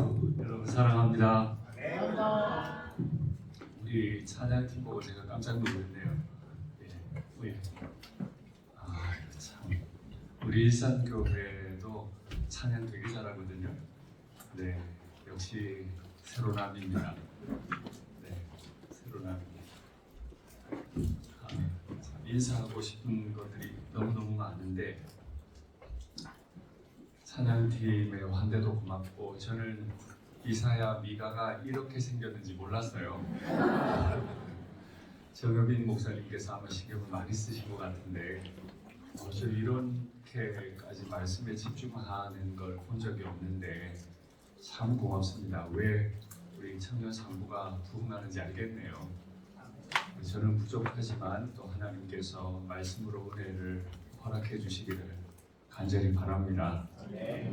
여러분 사랑합니다. 우리 찬양팀 보고 제가 깜짝 놀랐네요. 예. 참 우리 일산교회도 찬양 되게 잘하거든요. 네, 역시 새로남입니다. 네, 새로남입니다. 인사하고 싶은 것들이 너무너무 많은데 찬양팀의 환대도 고맙고 저는 이사야 미가가 이렇게 생겼는지 몰랐어요. 정여빈 목사님께서 아마 신경을 많이 쓰신 것 같은데 저 이렇게까지 말씀에 집중하는 걸 본 적이 없는데 참 고맙습니다. 왜 우리 청년 상부가 부흥하는지 알겠네요. 저는 부족하지만 또 하나님께서 말씀으로 은혜를 허락해 주시기를 간절히 바랍니다. 네.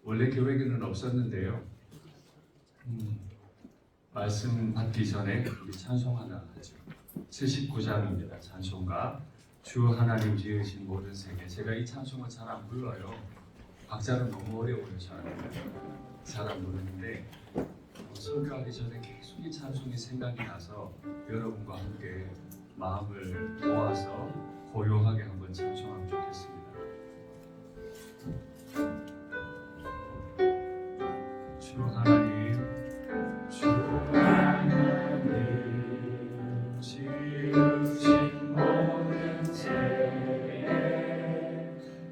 원래 교회교는 없었는데요. 말씀 받기 전에 우리 찬송 하나 하죠. 79장입니다. 찬송가 주 하나님 지으신 모든 세계. 제가 이 찬송을 잘 안 불러요. 박자는 너무 어려워요. 잘 안 부르는데 설교하기 전에 계속 이 찬송이 생각이 나서 여러분과 함께 마음을 모아서 고요하게 한번 찬송하면 좋겠습니다. 주 하나님, 주 하나님 지으신 모든 세계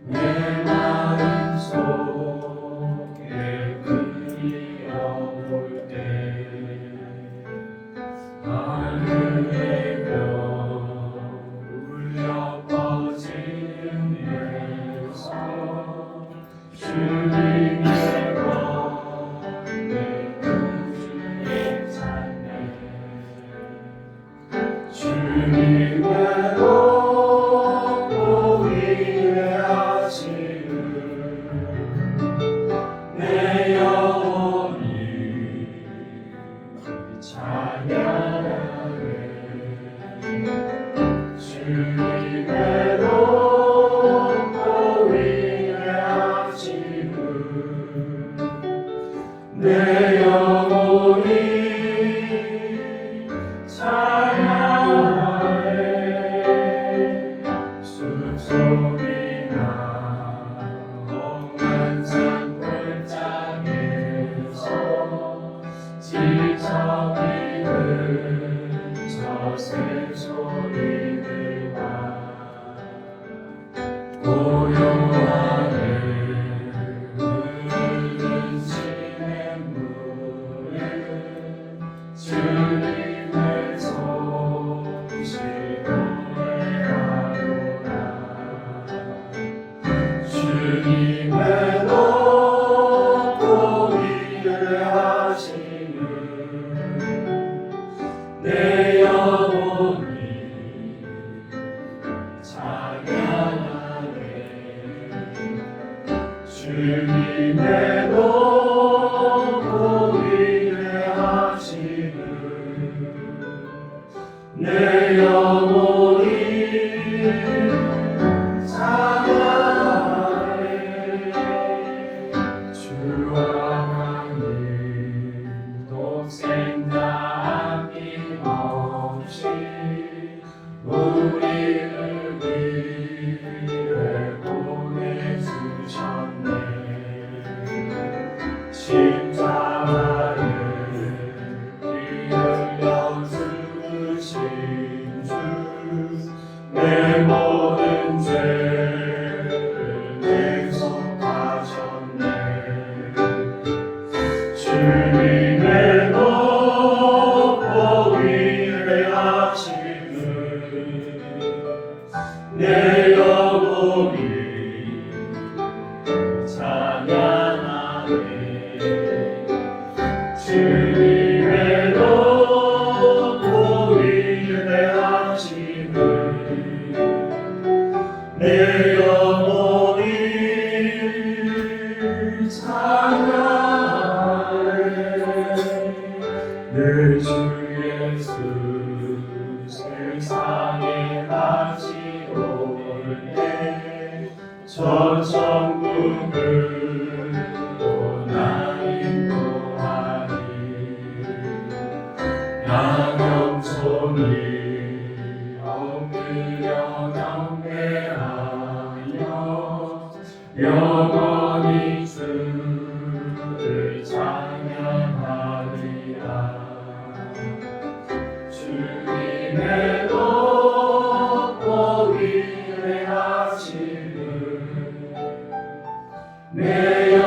내 마음 속에 그리워올 때 하늘의 별 울려 퍼지는 데서 주님의 권내 구주의 찬양 주님의 높고 위대하심을 내 영혼이 찬양하네 주님의 높고 위대하심을 내 영혼이 찬양하네 숲속이나 험한 산골짜기에서 지저귀는 저 새소리들과 고요하게 흐르는 시냇물은 주님의 솜씨로 노래하노라 주님의 높고 위대하심을 내 영혼이 찬양하네 주님의 높고 위대하심을 내 영혼이 찬양하네 주와 하나님 독생자 아낌없이 우리를 위해 보내주셨네 십자가에 피 흘려 죽으신 주 내 모든 죄를 대속하셨네 주님의 높고 위대하심을 내 영혼이 찬양하네 주님의 높고 위대하심을 내 영혼이 찬양하네 내 주 예수 세상에 다시 올 때 저 천국으로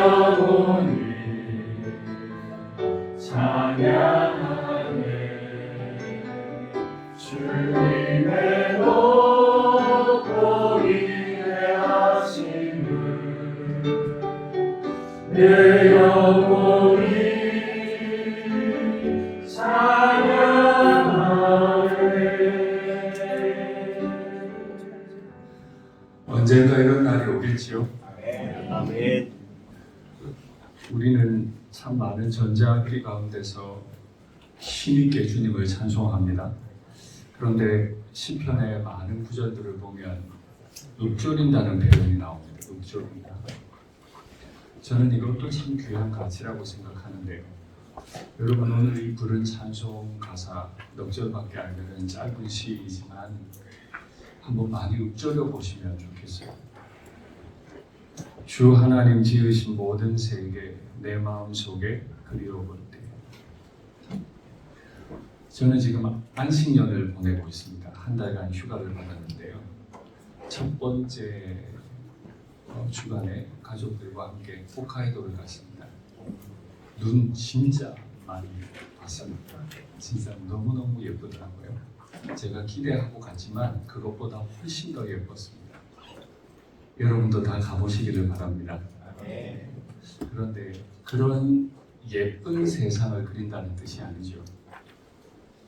영혼이 찬양하네. 주님의 높고 위대하심을 내 영혼이 언젠가 이런 날이 오겠지요. 아멘. 우리는 참 많은 전자악기 가운데서 힘있게 주님을 찬송합니다. 그런데 시편의 많은 구절들을 보면 읊조린다는 표현이 나옵니다. 읊조린다. 저는 이것도 참 귀한 가치라고 생각하는데요. 여러분, 오늘 이 부른 찬송 가사 넉 절밖에 알면 짧은 시이지만 한번 많이 읊조려 보시면 좋겠어요. 주 하나님 지으신 모든 세계 내 마음속에 그리워볼 때. 저는 지금 안식년을 보내고 있습니다. 한 달간 휴가를 받았는데요. 첫 번째 주간에 가족들과 함께 홋카이도를 갔습니다. 눈 진짜 많이 봤습니다. 진짜 너무너무 예쁘더라고요. 제가 기대하고 갔지만 그것보다 훨씬 더 예뻤습니다. 여러분도 다 가보시기를 바랍니다. 그런데 그런 예쁜 세상을 그린다는 뜻이 아니죠.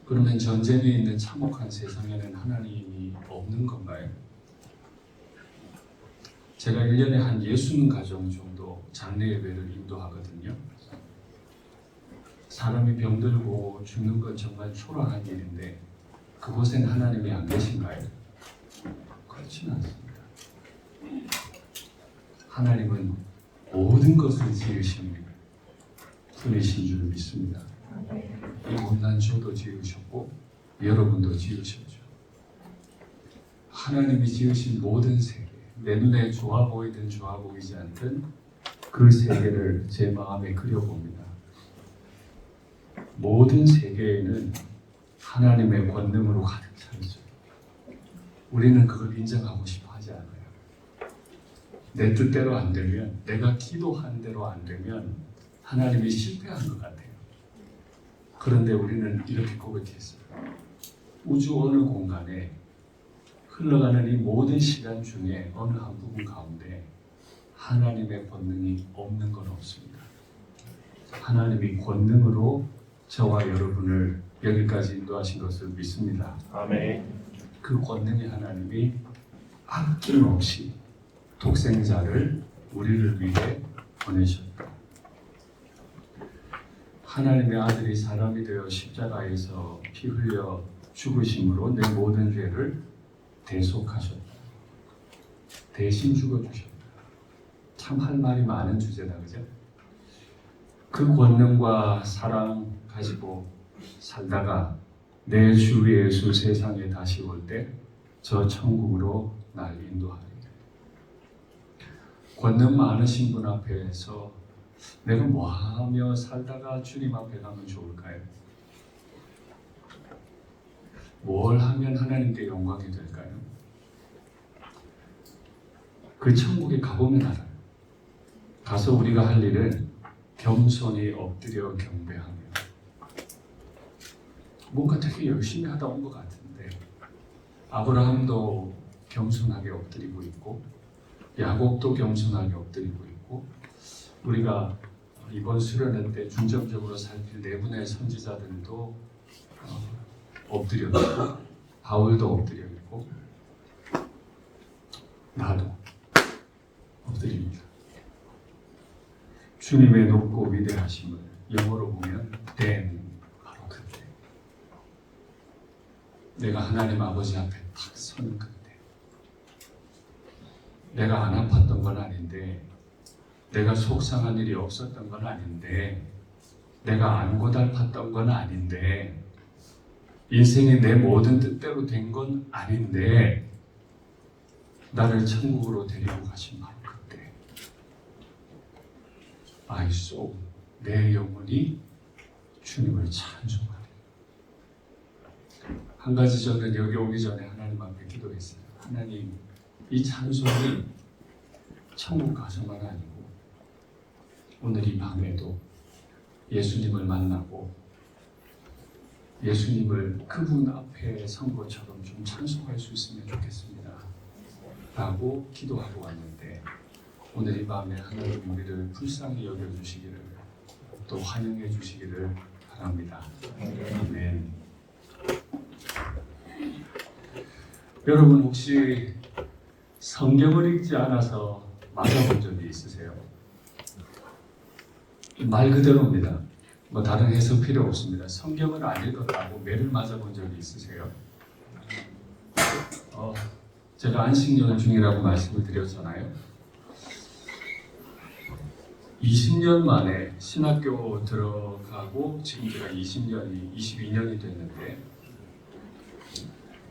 그러면 전쟁에 있는 참혹한 세상에는 하나님이 없는 건가요? 제가 1년에 한 60가정 정도 장례 예배를 인도하거든요. 사람이 병들고 죽는 건 정말 초라한 일인데 그곳엔 하나님이 안 계신가요? 그렇지는 않습니다. 하나님은 모든 것을 지으신 분이신 줄 믿습니다. 이 못난 저도 지으셨고 여러분도 지으셨죠. 하나님이 지으신 모든 세계, 내 눈에 좋아 보이든 좋아 보이지 않든 그 세계를 제 마음에 그려봅니다. 모든 세계에는 하나님의 권능으로 가득 차 있죠. 우리는 그걸 인정하고 싶어 하지 않아요. 내 뜻대로 안 되면, 내가 기도한 대로 안 되면 하나님이 실패한 것 같아요. 그런데 우리는 이렇게 고백했어요. 우주 어느 공간에 흘러가는 이 모든 시간 중에 어느 한 부분 가운데 하나님의 권능이 없는 건 없습니다. 하나님이 권능으로 저와 여러분을 여기까지 인도하신 것을 믿습니다. 아멘. 그 권능의 하나님이 아낌없이 독생자를 우리를 위해 보내셨다. 하나님의 아들이 사람이 되어 십자가에서 피 흘려 죽으심으로 내 모든 죄를 대속하셨다. 대신 죽어주셨다. 참 할 말이 많은 주제다, 그죠? 그 권능과 사랑 가지고 살다가 내 주 예수 세상에 다시 올 때 저 천국으로 날 인도하리라. 권능 많으신 분 앞에서 내가 뭐하며 살다가 주님 앞에 가면 좋을까요? 뭘 하면 하나님께 영광이 될까요? 그 천국에 가보면 알아요. 가서 우리가 할 일은 겸손히 엎드려 경배하며 뭔가 되게 열심히 하다 온 것 같은데 아브라함도 겸손하게 엎드리고 있고 야곱도 겸손하게 엎드리고 있고 우리가 이번 수련회 때 중점적으로 살필 네 분의 선지자들도 엎드려 있고 바울도 엎드려 있고 나도 엎드립니다. 주님의 높고 위대하심을 영어로 보면 then, 바로 그때 내가 하나님 아버지 앞에 탁 서는 그때 내가 안 아팠던 건 아닌데 내가 속상한 일이 없었던 건 아닌데 내가 안 고달팠던 건 아닌데 인생이 내 모든 뜻대로 된 건 아닌데 나를 천국으로 데리고 가신 바로 그때 My soul, 내 영혼이 주님을 찬송하네. 한 가지 저는 여기 오기 전에 하나님 앞에 기도했어요. 하나님, 이 찬송이 천국 가서만 아니고 오늘 이 밤에도 예수님을 만나고 예수님을 그분 앞에 선 것처럼 좀 찬송할 수 있으면 좋겠습니다 라고 기도하고 왔는데, 오늘 이 밤에 하나님 우리를 불쌍히 여겨주시기를, 또 환영해 주시기를 바랍니다. 아멘. 여러분 혹시 성경을 읽지 않아서 맞아본 적이 있으세요? 말 그대로입니다. 뭐 다른 해석 필요 없습니다. 성경을 안 읽었다고 매를 맞아본 적이 있으세요? 제가 안식년 중이라고 말씀을 드렸잖아요. 20년 만에 신학교 들어가고 지금 제가 22년이 됐는데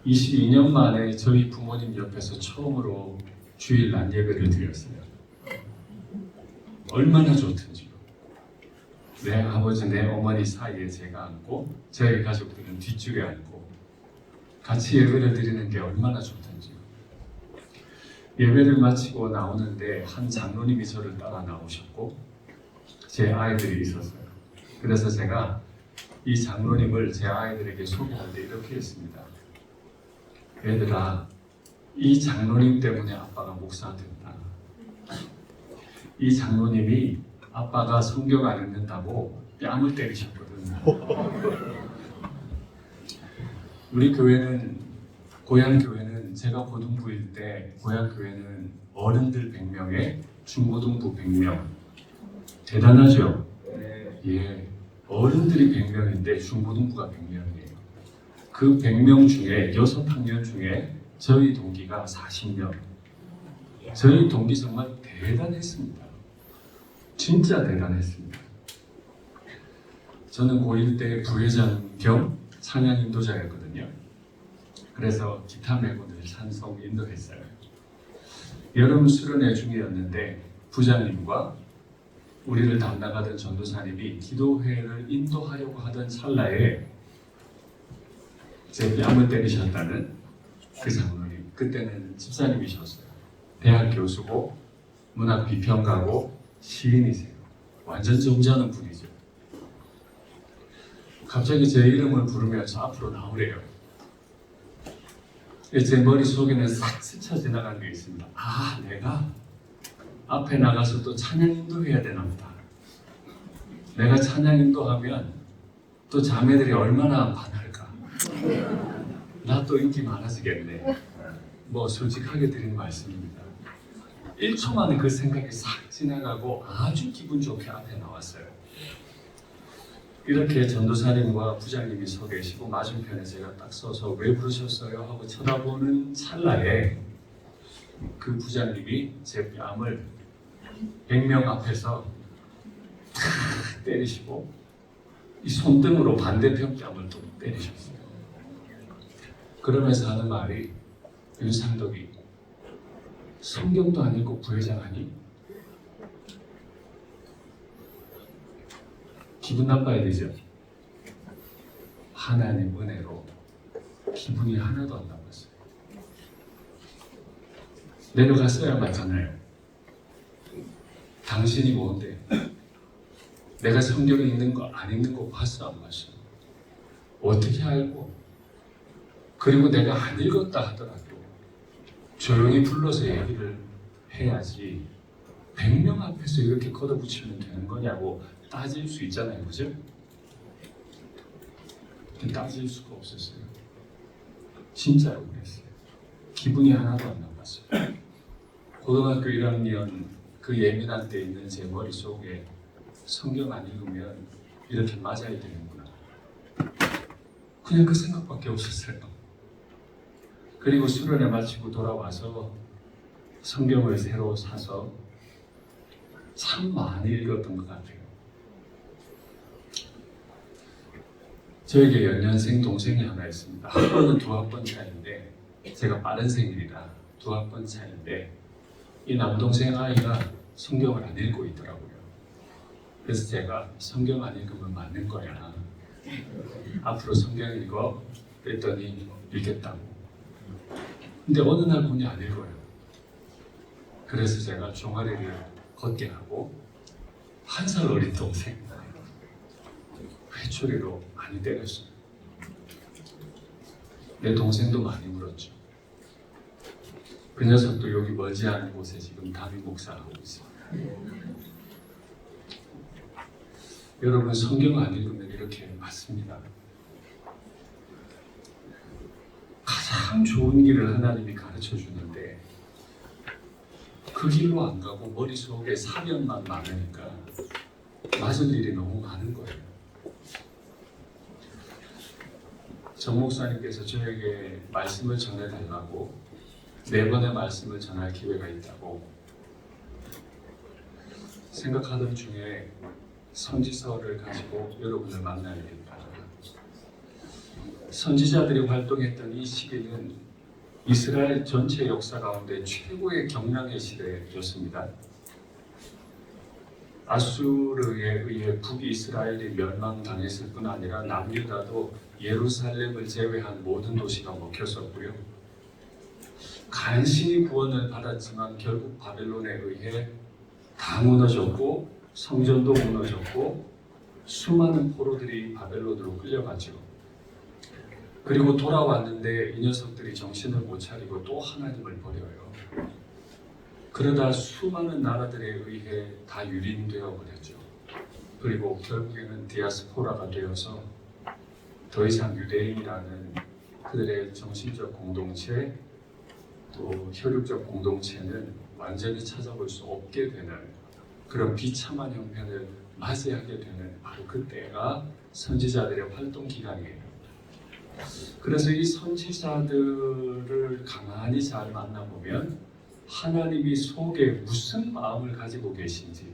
22년 만에 저희 부모님 옆에서 처음으로 주일 낮 예배를 드렸어요. 얼마나 좋든지요. 내 아버지, 내 어머니 사이에 제가 앉고 저희 가족들은 뒷줄에 앉고 같이 예배를 드리는 게 얼마나 좋든지요. 예배를 마치고 나오는데 한 장로님이 저를 따라 나오셨고 제 아이들이 있었어요. 그래서 제가 이 장로님을 제 아이들에게 소개할 때 이렇게 했습니다. 얘들아, 이 장로님 때문에 아빠가 목사 됐다. 이 장로님이 아빠가 성경 안 읽는다고 뺨을 때리셨거든. 우리 교회는, 고향 교회는 제가 고등부일 때 고향 교회는 어른들 100명에 중고등부 100명. 대단하죠? 예, 어른들이 100명인데 중고등부가 100명이에요. 그 100명 중에 6학년 중에 저희 동기가 40명. 저희 동기 정말 대단했습니다. 진짜 대단했습니다. 저는 고1 때 부회장 겸 찬양 인도자였거든요. 그래서 기타 메고 늘 찬송 인도했어요. 여름 수련회 중이었는데 부장님과 우리를 담당하던 전도사님이 기도회를 인도하려고 하던 찰나에 제 뺨을 때리셨다는 그 장로님. 그때는 집사님이셨어요. 대학 교수고 문학 비평가고 시인이세요. 완전 점잖은 분이죠. 갑자기 제 이름을 부르면서 앞으로 나오래요. 제 머릿속에는 싹 스쳐 지나간 게 있습니다. 아, 내가 앞에 나가서 또 찬양 인도해야 되나 보다. 내가 찬양 인도하면 또 자매들이 얼마나 반할까. 나 또 인기 많아지겠네. 뭐 솔직하게 드린 말씀입니다. 1초 만에 그 생각이 싹 지나가고 아주 기분 좋게 앞에 나왔어요. 이렇게 전도사님과 부장님이 서 계시고 맞은편에 제가 딱 서서 왜 부르셨어요? 하고 쳐다보는 찰나에 그 부장님이 제 뺨을 100명 앞에서 탁 때리시고 이 손등으로 반대편 뺨을 또 때리셨어요. 그러면서 하는 말이, 윤상덕이 성경도 안 읽고 부회장하니? 기분 나빠야 되죠? 하나님 은혜로 기분이 하나도 안 나빴어요. 내려갔어야 맞잖아요. 당신이 뭔데? 내가 성경에 있는 거 안 읽는 거 봤어 안 봤어? 어떻게 알고? 그리고 내가 안 읽었다 하더라도 조용히 불러서 얘기를 해야지 100명 앞에서 이렇게 걷어붙이면 되는 거냐고 따질 수 있잖아요. 그죠? 따질 수가 없었어요. 진짜로 그랬어요. 기분이 하나도 안 나빴어요. 고등학교 1학년 그 예민한 때 있는 제 머릿속에 성경 안 읽으면 이렇게 맞아야 되는구나. 그냥 그 생각밖에 없었어요. 그리고 수련회 마치고 돌아와서 성경을 새로 사서 참 많이 읽었던 것 같아요. 저에게 연년생 동생이 하나 있습니다. 학번은 2학번 차인데 제가 빠른 생일이라 2학번 차인데 이 남동생 아이가 성경을 안 읽고 있더라고요. 그래서 제가 성경 안 읽으면 맞는 거야. 앞으로 성경 읽어. 그랬더니 읽겠다고. 근데 어느 날 보니 안 읽어요. 그래서 제가 종아리를 걷게 하고 한 살 어린 동생 회초리로 많이 때렸어요. 내 동생도 많이 물었죠. 그 녀석도 여기 머지않은 곳에 지금 담임 목사하고 있어요. 여러분 성경 안 읽으면 이렇게 맞습니다. 가장 좋은 길을 하나님이 가르쳐 주는데 그 길로 안 가고 머릿속에 사견만 많으니까 맞을 일이 너무 많은 거예요. 정 목사님께서 저에게 말씀을 전해달라고 4번의 말씀을 전할 기회가 있다고 생각하던 중에 선지서를 가지고 여러분을 만나야 됩니다. 선지자들이 활동했던 이 시기는 이스라엘 전체 역사 가운데 최고의 경랑의 시대였습니다. 아수르에 의해 북이스라엘이 멸망당했을 뿐 아니라 남유다도 예루살렘을 제외한 모든 도시가 먹혔었고요. 간신히 구원을 받았지만 결국 바벨론에 의해 다 무너졌고 성전도 무너졌고 수많은 포로들이 바벨론으로 끌려갔죠. 그리고 돌아왔는데 이 녀석들이 정신을 못 차리고 또 하나님을 버려요. 그러다 수많은 나라들에 의해 다 유린되어 버렸죠. 그리고 결국에는 디아스포라가 되어서 더 이상 유대인이라는 그들의 정신적 공동체 또 혈육적 공동체는 완전히 찾아볼 수 없게 되는 그런 비참한 형편을 맞이하게 되는 바로 그때가 선지자들의 활동 기간이에요. 그래서 이 선지자들을 가만히 잘 만나보면 하나님이 속에 무슨 마음을 가지고 계신지,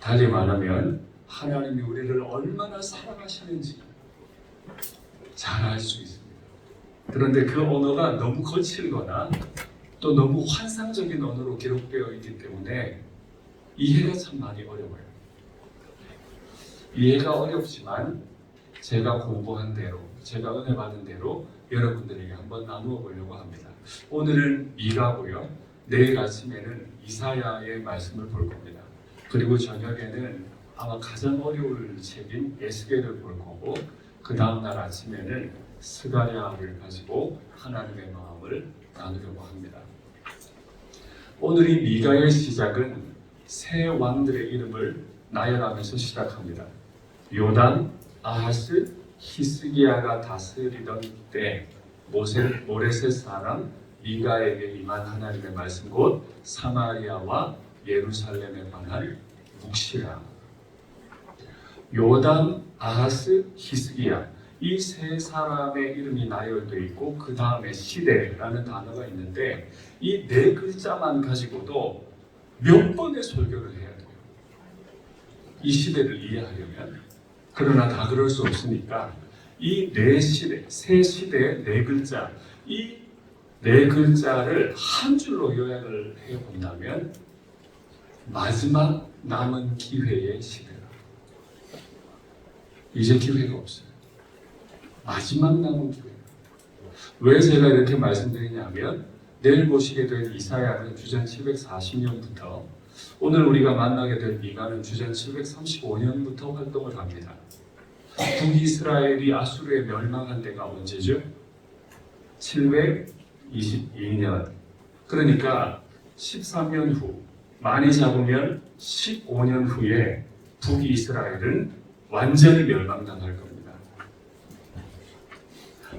달리 말하면 하나님이 우리를 얼마나 사랑하시는지 잘 알 수 있습니다. 그런데 그 언어가 너무 거칠거나 또 너무 환상적인 언어로 기록되어 있기 때문에 이해가 참 많이 어려워요. 이해가 어렵지만 제가 공부한 대로, 제가 은혜 받은 대로 여러분들에게 한번 나누어 보려고 합니다. 오늘은 미가고요. 내일 아침에는 이사야의 말씀을 볼 겁니다. 그리고 저녁에는 아마 가장 어려울 책인 에스겔을 볼 거고 그 다음날 아침에는 스가랴를 가지고 하나님의 마음을 나누려고 합니다. 오늘 이 미가의 시작은 세 왕들의 이름을 나열하면서 시작합니다. 요담, 아하스, 히스기야가 다스리던 때 모레셋 사람 미가에게 임한 하나님의 말씀 곧 사마리아와 예루살렘에 관한 묵시라. 요담, 아하스, 히스기야 이 세 사람의 이름이 나열되어 있고 그 다음에 시대라는 단어가 있는데 이 4글자만 가지고도 몇 번의 설교를 해야 돼요. 이 시대를 이해하려면. 그러나 다 그럴 수 없으니까 이 세 시대의 4글자, 이 4글자를 한 줄로 요약을 해본다면 마지막 남은 기회의 시대다. 이제 기회가 없어요. 마지막 남은 기회. 왜 제가 이렇게 말씀드리냐면 내일 보시게 될 이사야는 주전 740년부터 오늘 우리가 만나게 될 미가는 주전 735년부터 활동을 합니다. 북이스라엘이 아수르에 멸망한 때가 언제죠? 722년. 그러니까 13년 후, 많이 잡으면 15년 후에 북이스라엘은 완전히 멸망당할 겁니다.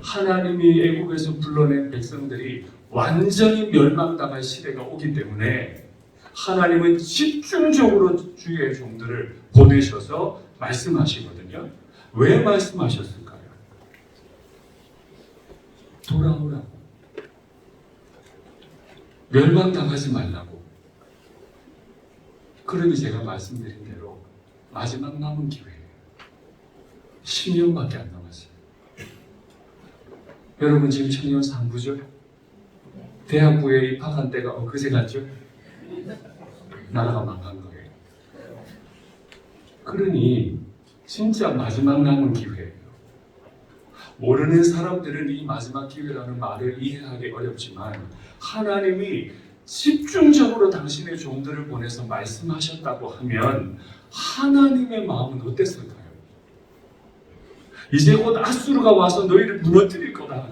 하나님이 애국에서 불러낸 백성들이 완전히 멸망당할 시대가 오기 때문에 하나님은 집중적으로 주의 종들을 보내셔서 말씀하시거든요. 왜 말씀하셨을까요? 돌아오라고. 멸망당하지 말라고. 그러니 제가 말씀드린 대로 마지막 남은 기회예요. 10년밖에 안 남았어요. 여러분 지금 청년 상부죠? 대학부에 입학한 때가 엊그제 같죠? 나라가 망한 거예요. 그러니 진짜 마지막 남은 기회예요. 모르는 사람들은 이 마지막 기회라는 말을 이해하기 어렵지만 하나님이 집중적으로 당신의 종들을 보내서 말씀하셨다고 하면 하나님의 마음은 어땠을까요? 이제 곧 아수르가 와서 너희를 무너뜨릴 거다.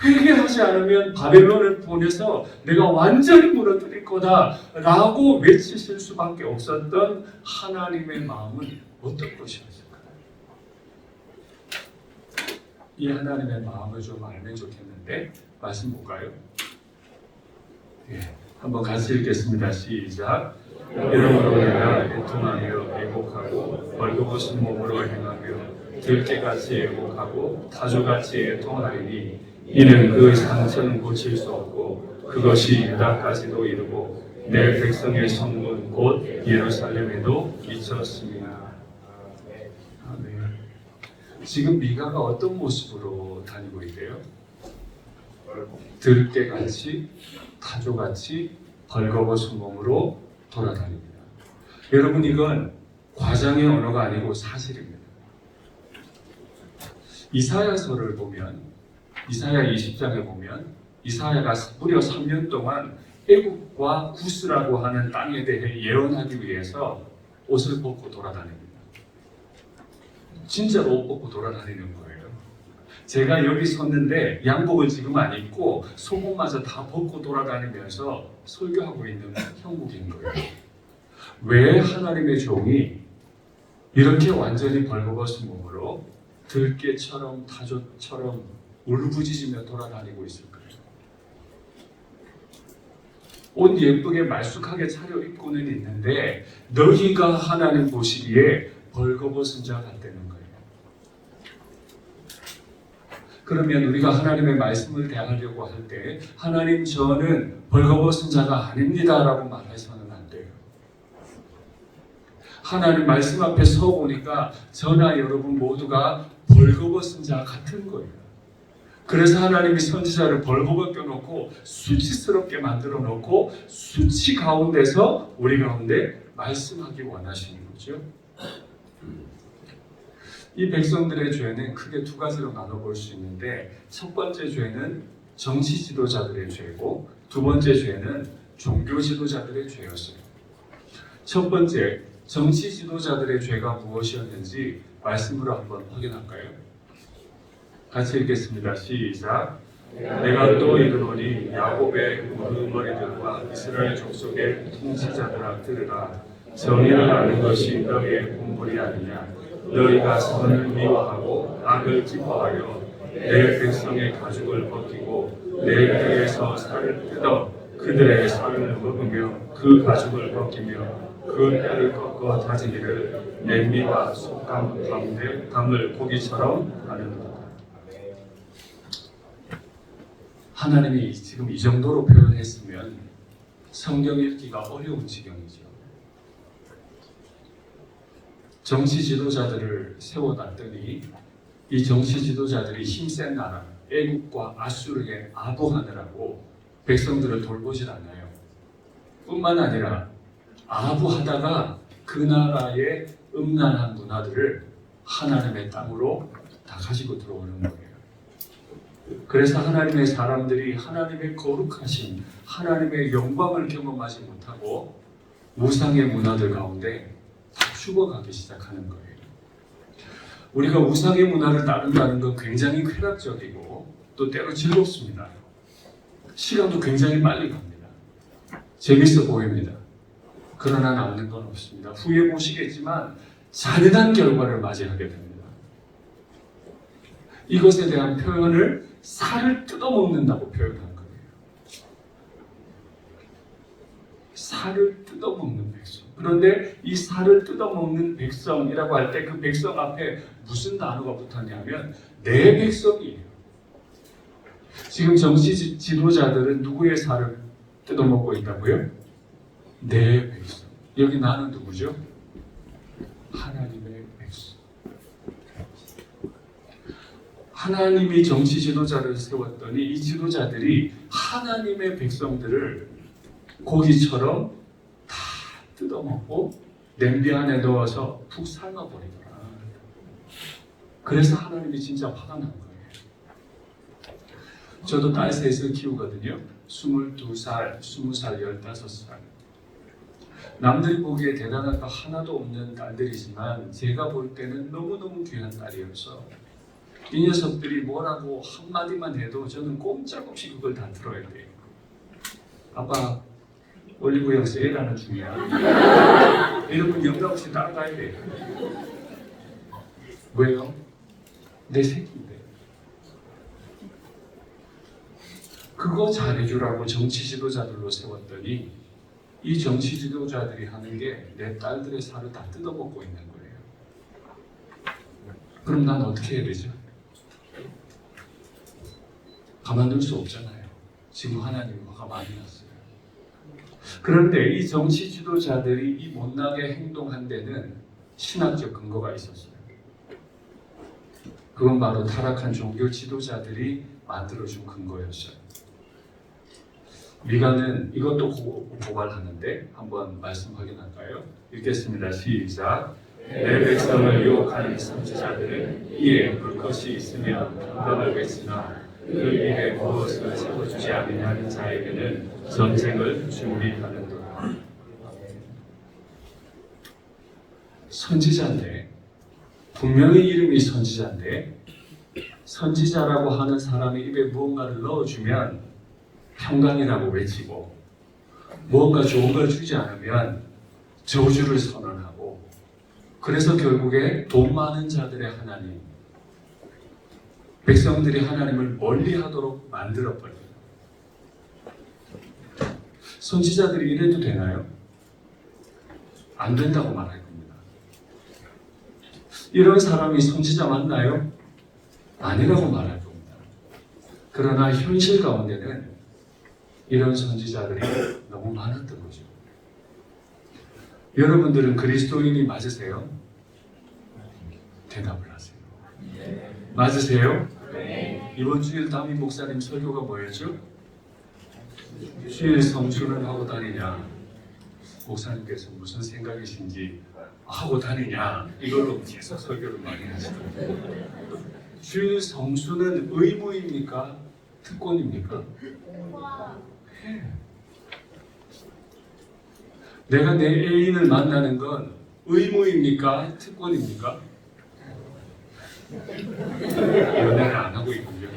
회개하지 않으면 바벨론을 보내서 내가 완전히 무너뜨릴 거다 라고 외치실 수밖에 없었던 하나님의 마음은 어떤 것이었을까요? 이 하나님의 마음을 좀 알면 좋겠는데 말씀 볼까요? 예, 한번 같이 읽겠습니다. 시작. 이러므로 내가 애통하며 애곡하고 벌거벗은 몸으로 행하며 들깨같이 애곡하고 타조같이 애통하리니 이는 그 상처는 고칠 수 없고 그것이 유다까지도 이르고 내 백성의 성문 곧 예루살렘에도 미쳤습니다. 아멘. 지금 미가가 어떤 모습으로 다니고 있대요? 들깨같이 타조같이 벌거벗은 몸으로 돌아다닙니다. 여러분, 이건 과장의 언어가 아니고 사실입니다. 이사야서를 보면, 이사야 20장에 보면 이사야가 무려 3년 동안 애굽과 구스라고 하는 땅에 대해 예언하기 위해서 옷을 벗고 돌아다닙니다. 진짜로 옷 벗고 돌아다니는 거예요. 제가 여기 섰는데 양복을 지금 안 입고 속옷마저 다 벗고 돌아다니면서 설교하고 있는 형국인 거예요. 왜 하나님의 종이 이렇게 완전히 벌거벗은 몸으로 들깨처럼 타조처럼 울부짖으며 돌아다니고 있을까요? 옷 예쁘게 말쑥하게 차려입고는 있는데 너희가 하나님 보시기에 벌거벗은 자 같다는 거예요. 그러면 우리가 하나님의 말씀을 대하려고 할 때 하나님, 저는 벌거벗은 자가 아닙니다 라고 말해서는 안 돼요. 하나님 말씀 앞에 서 보니까 저나 여러분 모두가 벌거벗은 자 같은 거예요. 그래서 하나님이 선지자를 벌거벗겨 놓고 수치스럽게 만들어 놓고 수치 가운데서 우리 가운데 말씀하기 원하시는 거죠. 이 백성들의 죄는 크게 두 가지로 나눠볼 수 있는데, 첫 번째 죄는 정치 지도자들의 죄고 두 번째 죄는 종교 지도자들의 죄였어요. 첫 번째, 정치 지도자들의 죄가 무엇이었는지 말씀으로 한번 확인할까요? 같이 읽겠습니다. 시작. 내가 또 이르노니 야곱의 우두머리들과 이스라엘 족속의 통치자들아 들으라. 정의를 아는 것이 너희의 본분이 아니냐. 너희가 선을 미워하고 악을 기뻐하여 내 백성의 가죽을 벗기고 내 뼈에서 살을 뜯어 그들의 살을 먹으며 그 가죽을 벗기며 그 뼈를 꺾어 다지기를 냄비와 솥감 가운데 담을 고기처럼 하는도다. 하나님이 지금 이 정도로 표현했으면 성경 읽기가 어려운 지경이죠. 정치 지도자들을 세워놨더니 이 정치 지도자들이 힘센 나라 애국과 아수르에 아부하느라고 백성들을 돌보질 않아요. 뿐만 아니라 아부하다가 그 나라의 음란한 문화들을 하나님의 땅으로 다 가지고 들어오는 거예요. 그래서 하나님의 사람들이 하나님의 거룩하신 하나님의 영광을 경험하지 못하고 우상의 문화들 가운데 다 죽어가기 시작하는 거예요. 우리가 우상의 문화를 따른다는 건 굉장히 쾌락적이고 또 때로 즐겁습니다. 시간도 굉장히 빨리 갑니다. 재밌어 보입니다. 그러나 남는 건 없습니다. 후에 보시겠지만 잔인한 결과를 맞이하게 됩니다. 이것에 대한 표현을 살을 뜯어먹는다고 표현한 거예요. 살을 뜯어먹는 백성. 그런데 이 살을 뜯어먹는 백성이라고 할 때 그 백성 앞에 무슨 단어가 붙었냐면 내 백성이에요. 지금 정치 지도자들은 누구의 살을 뜯어먹고 있다고요? 내 백성. 여기 나는 누구죠? 하나님의 백성. 하나님이 정치 지도자를 세웠더니 이 지도자들이 하나님의 백성들을 고기처럼 다 뜯어먹고 냄비 안에 넣어서 푹 삶아버리더라. 그래서 하나님이 진짜 화가 난 거예요. 저도 딸 셋을 키우거든요. 22살, 20살, 15살. 남들이 보기에 대단할 거 하나도 없는 딸들이지만 제가 볼 때는 너무너무 귀한 딸이어서 이 녀석들이 뭐라고 한마디만 해도 저는 꼼짝없이 그걸 다 들어야 돼요. 아빠 올리브영 세일하는 중이야. 이러면 영감 없이 따라가야 돼요. 왜요? 내 새끼인데. 그거 잘해주라고 정치 지도자들로 세웠더니 이 정치 지도자들이 하는 게 내 딸들의 살을 다 뜯어먹고 있는 거예요. 그럼 난 어떻게 해야 되죠? 가만둘 수 없잖아요. 지금 하나님이 화가 많이 났어요. 그런데 이 정치 지도자들이 이 못나게 행동한 데는 신학적 근거가 있었어요. 그건 바로 타락한 종교 지도자들이 만들어준 근거였어요. 미가는 이것도 고발하는데 한번 말씀 확인할까요? 읽겠습니다. 시작. 내 백성을 유혹하는 선지자들은 이에 볼 것이 있으면 당당하겠으나 그 입에 무엇을 세워주지 않느냐는 자에게는 전쟁을 준비하는도다. 선지자인데 분명히 이름이 선지자인데 선지자라고 하는 사람의 입에 무언가를 넣어주면 평강이라고 외치고 무언가 좋은 걸 주지 않으면 저주를 선언하고 그래서 결국에 돈 많은 자들의 하나님 백성들이 하나님을 멀리하도록 만들어버려요. 선지자들이 이래도 되나요? 안 된다고 말할 겁니다. 이런 사람이 선지자 맞나요? 아니라고 말할 겁니다. 그러나 현실 가운데는 이런 선지자들이 너무 많았던 거죠. 여러분들은 그리스도인이 맞으세요? 대답을 하세요. 맞으세요? 이번 주일 담임 목사님 설교가 뭐였죠? 주일 성수는 하고 다니냐? 목사님께서 무슨 생각이신지 하고 다니냐? 이걸로 계속 설교를 많이 하시더라고요. 주일 성수는 의무입니까? 특권입니까? 내가 내 애인을 만나는 건 의무입니까? 특권입니까? 연애를 안 하고 있군요.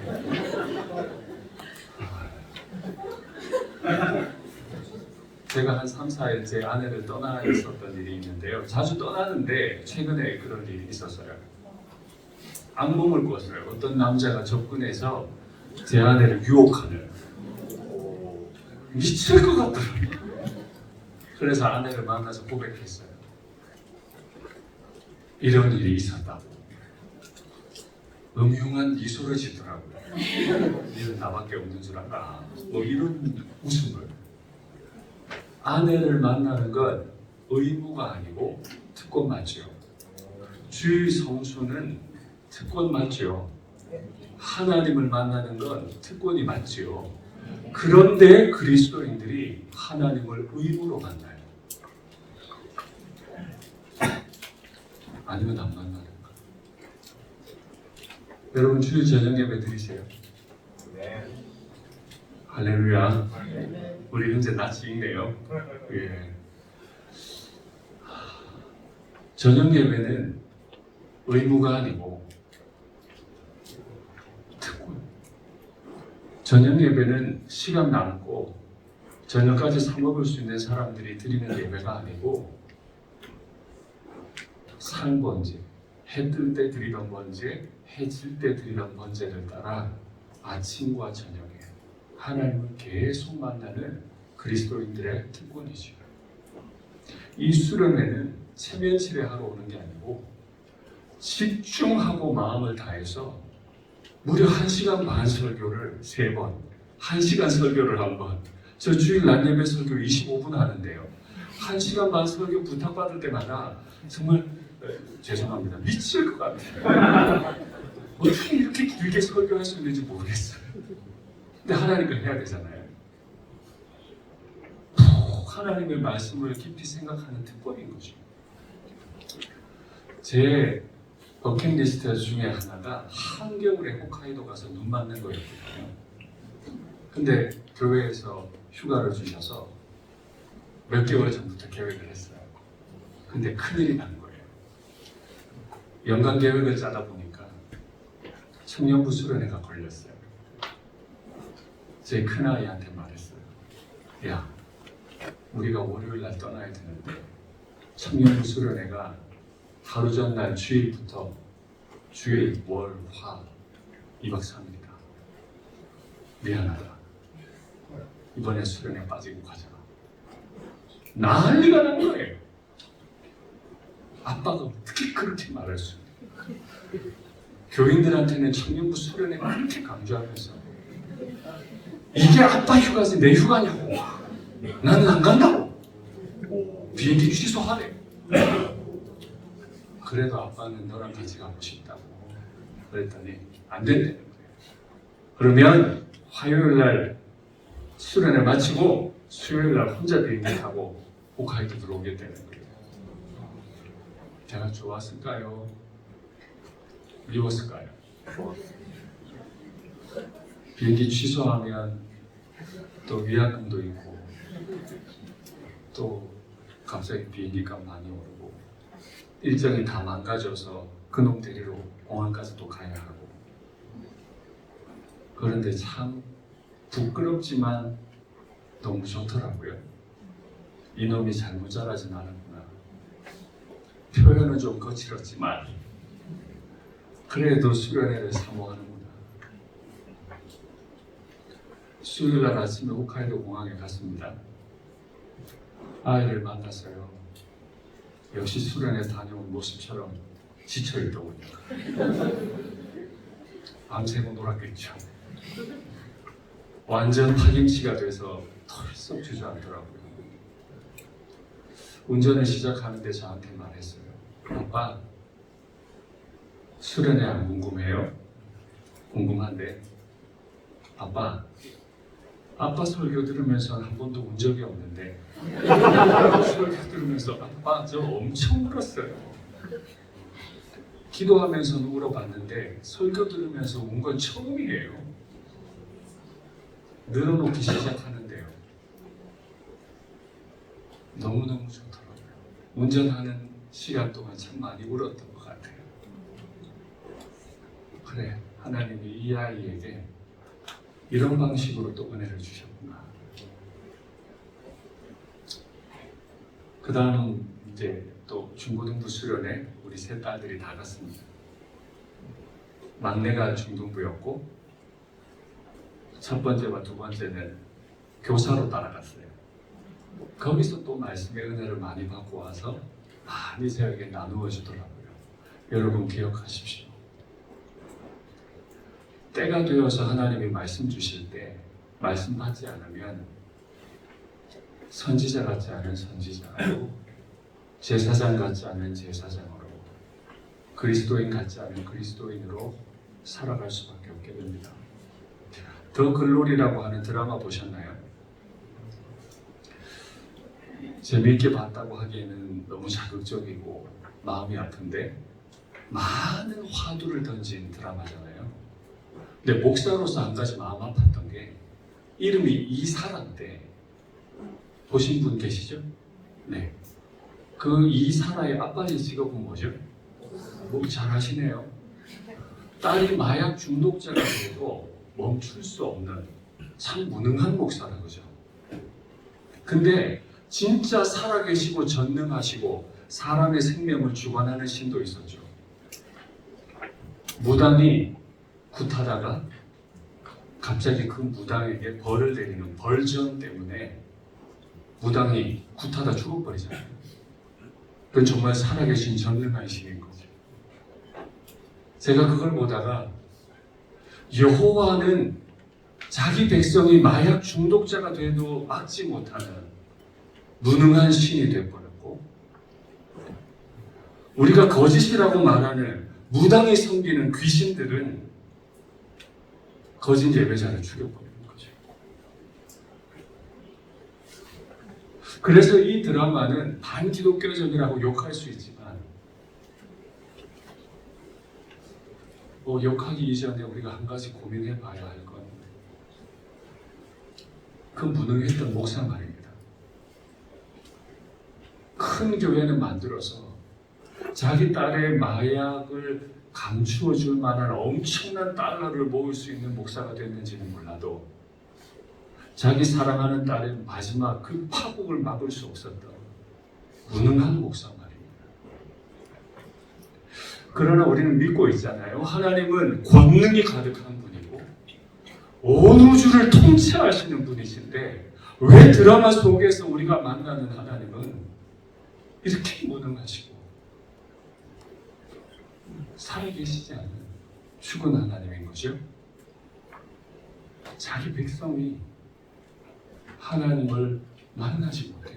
제가 한 3, 4일 제 아내를 떠나 있었던 일이 있는데요. 자주 떠나는데 최근에 그런 일이 있었어요. 악몽을 꿨어요. 어떤 남자가 접근해서 제 아내를 유혹하는 미칠 것 같더라고요. 그래서 아내를 만나서 고백했어요. 이런 일이 있었다고. 음흉한 미소를 짓더라고요. 니는 나밖에 없는 줄 알아. 뭐 이런 웃음을. 아내를 만나는 건 의무가 아니고 특권 맞죠. 주일 성수는 특권 맞죠. 하나님을 만나는 건 특권이 맞죠. 그런데 그리스도인들이 하나님을 의무로 만나요. 아니면 안 만나는 거. 여러분 주일 저녁 예배 드리세요. 할렐루야. 우리 현재 낯이 익네요. 예. 저녁 예배는 의무가 아니고 특권. 저녁 예배는 시간 남고 저녁까지 사 먹을 수 있는 사람들이 드리는 예배가 아니고 상번제, 해 뜰 때 드리던 번제, 해 질 때 드리던 번제를 따라 아침과 저녁에 하나님을 계속 만나는 그리스도인들의 특권이죠. 이 수련회는 체면치레 하러 오는 게 아니고 집중하고 마음을 다해서 무려 1시간 반 설교를 3번, 1시간 설교를 한 번. 저 주일 낮 예배 설교 25분 하는데요. 1시간 반 설교 부탁받을 때마다 정말 죄송합니다. 미칠 것 같아요. 어떻게 이렇게 길게 설교할 수 있는지 모르겠어요. 근데 하나님과 해야 되잖아요. 푹 하나님의 말씀을 깊이 생각하는 특권인 거죠. 제 버킷리스트 중에 하나가 한겨울에 홋카이도 가서 눈 맞는 거였거든요. 근데 교회에서 휴가를 주셔서 몇 개월 전부터 계획을 했어요. 근데 큰일이 난 거예요. 연간 계획을 짜다 보니까 청년부 수련회가 걸렸어요. 제 큰아이한테 말했어요. 야, 우리가 월요일 날 떠나야 되는데 청년부 수련회가 하루 전날 주일부터 주일, 월, 화 2박 3일이다. 미안하다. 이번에 수련회 빠지고 가자. 난리가 난 거예요. 아빠가 어떻게 그렇게 말할 수 있냐. 교인들한테는 청년부 수련회 그렇게 강조하면서 이게 아빠 휴가지 내 휴가냐고. 나는 안 간다고. 비행기 취소하래. 그래도 아빠는 너랑 같이 가고 싶다고. 그랬더니 안 된다는 거예요. 그러면 화요일 날 수련회 마치고 수요일 날 혼자 비행기 타고 홋카이도 들어오겠다는 거예요. 제가 좋았을까요? 미웠을까요? 비행기 취소하면 또 위약금도 있고 또 갑자기 비행기 값 많이 오르고 일정이 다 망가져서 그놈 데리러 공항까지 또 가야 하고 그런데 참 부끄럽지만 너무 좋더라고요. 이놈이 잘못 자라진 않았구나. 표현은 좀 거칠었지만 그래도 수련회를 사모하는구나. 수요일날 아침에 홋카이도 공항에 갔습니다. 아이를 만났어요. 역시 수련회 다녀온 모습처럼 지쳐있더군요. 밤새고 놀았겠죠. 완전 파김치가 돼서 털썩 주저앉더라고요. 운전을 시작하는데 저한테 말했어요. 아빠, 수련회 안 궁금해요? 궁금한데 아빠 설교 들으면서 한 번도 운 적이 없는데 설교 들으면서 아빠 저 엄청 울었어요. 기도하면서는 울어봤는데 설교 들으면서 운 건 처음이에요. 늘어놓기 시작하는데요. 너무너무 좋더라고요. 운전하는 시간 동안 참 많이 울었던 것 같아요. 그래, 하나님이 이 아이에게 이런 방식으로 또 은혜를 주셨구나. 그 다음은 이제 또 중고등부 수련회 우리 세 딸들이 다 갔습니다. 막내가 중등부였고 첫 번째와 두 번째는 교사로 따라갔어요. 거기서 또 말씀의 은혜를 많이 받고 와서 많이 저에게 나누어 주더라고요. 여러분 기억하십시오. 때가 되어서 하나님이 말씀 주실 때 말씀 받지 않으면 선지자 같지 않은 선지자로 제사장 같지 않은 제사장으로 그리스도인 같지 않은 그리스도인으로 살아갈 수밖에 없게 됩니다. 더 글로리라고 하는 드라마 보셨나요? 재미있게 봤다고 하기에는 너무 자극적이고 마음이 아픈데 많은 화두를 던진 드라마잖아요. 근데 목사로서 한 가지 마음 아팠던 게 이름이 이사라인데 보신 분 계시죠? 네. 그 이사라의 아빠의 직업은 뭐죠? 뭐 잘하시네요. 딸이 마약 중독자가 돼도 멈출 수 없는 참 무능한 목사라 그죠? 근데 진짜 살아계시고 전능하시고 사람의 생명을 주관하는 신도 있었죠. 무당이 굿하다가 갑자기 그 무당에게 벌을 내리는 벌전 때문에 무당이 굿하다 죽어버리잖아요. 그건 정말 살아계신 전능한 신인 거죠. 제가 그걸 보다가 여호와는 자기 백성이 마약 중독자가 돼도 막지 못하는 무능한 신이 되어버렸고 우리가 거짓이라고 말하는 무당이 섬기는 귀신들은 거짓 예배자를 죽여버리는 거죠. 그래서 이 드라마는 반기독교적이라고 욕할 수 있지만 욕하기 이전에 우리가 한 가지 고민해 봐야 할 건 그 무능했던 목사 말입니다. 큰 교회는 만들어서 자기 딸의 마약을 감추어 줄 만한 엄청난 달러를 모을 수 있는 목사가 됐는지는 몰라도 자기 사랑하는 딸의 마지막 그 파국을 막을 수 없었던 무능한 목사 말입니다. 그러나 우리는 믿고 있잖아요. 하나님은 권능이 가득한 분이고 온 우주를 통치하시는 분이신데 왜 드라마 속에서 우리가 만나는 하나님은 이렇게 무능하시고 살아계시지 않는 죽은 하나님인 거죠? 자기 백성이 하나님을 만나지 못해요.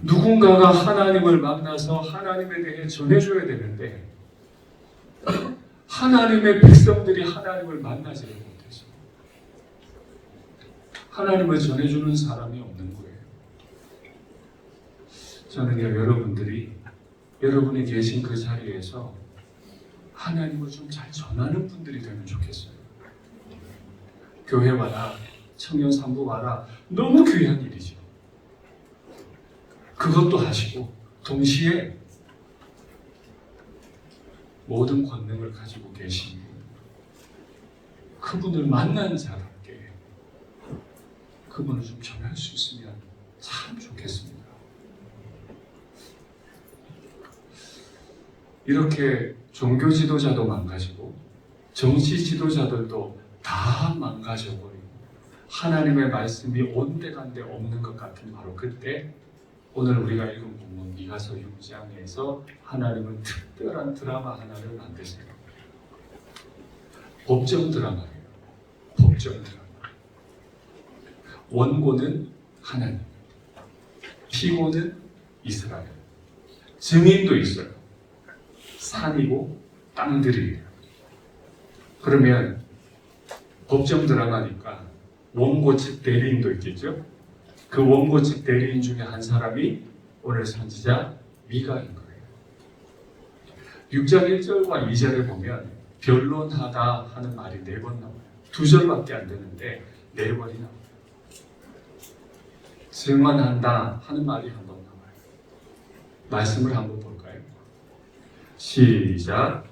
누군가가 하나님을 만나서 하나님에 대해 전해줘야 되는데 하나님의 백성들이 하나님을 만나지를 못해서 하나님을 전해주는 사람이 없는 거예요. 저는요, 여러분이 계신 그 자리에서 하나님을 좀 잘 전하는 분들이 되면 좋겠어요. 교회 와라, 청년 산부 와라, 너무 귀한 일이죠. 그것도 하시고 동시에 모든 권능을 가지고 계신 그분을 만난 자답게 그분을 좀 전할 수 있으면 참 좋겠습니다. 이렇게 종교 지도자도 망가지고 정치 지도자들도 다 망가져버리고 하나님의 말씀이 온데간데 없는 것 같은 바로 그때 오늘 우리가 읽은 본문 미가서 6장에서 하나님은 특별한 드라마 하나를 만드세요. 법정 드라마예요. 법정 드라마. 원고는 하나님, 피고는 이스라엘. 증인도 있어요. 산이고 땅들이에요. 그러면 법정 드라마니까 원고 측 대리인도 있겠죠? 그 원고 측 대리인 중에 한 사람이 오늘 선지자 미가인 거예요. 6장 1절과 2절에 보면 변론하다 하는 말이 4번 나와요. 2절밖에 안 되는데 4번이 나와요. 증언한다 하는 말이 한 번 나와요. 말씀을 한번 볼까요? 시작.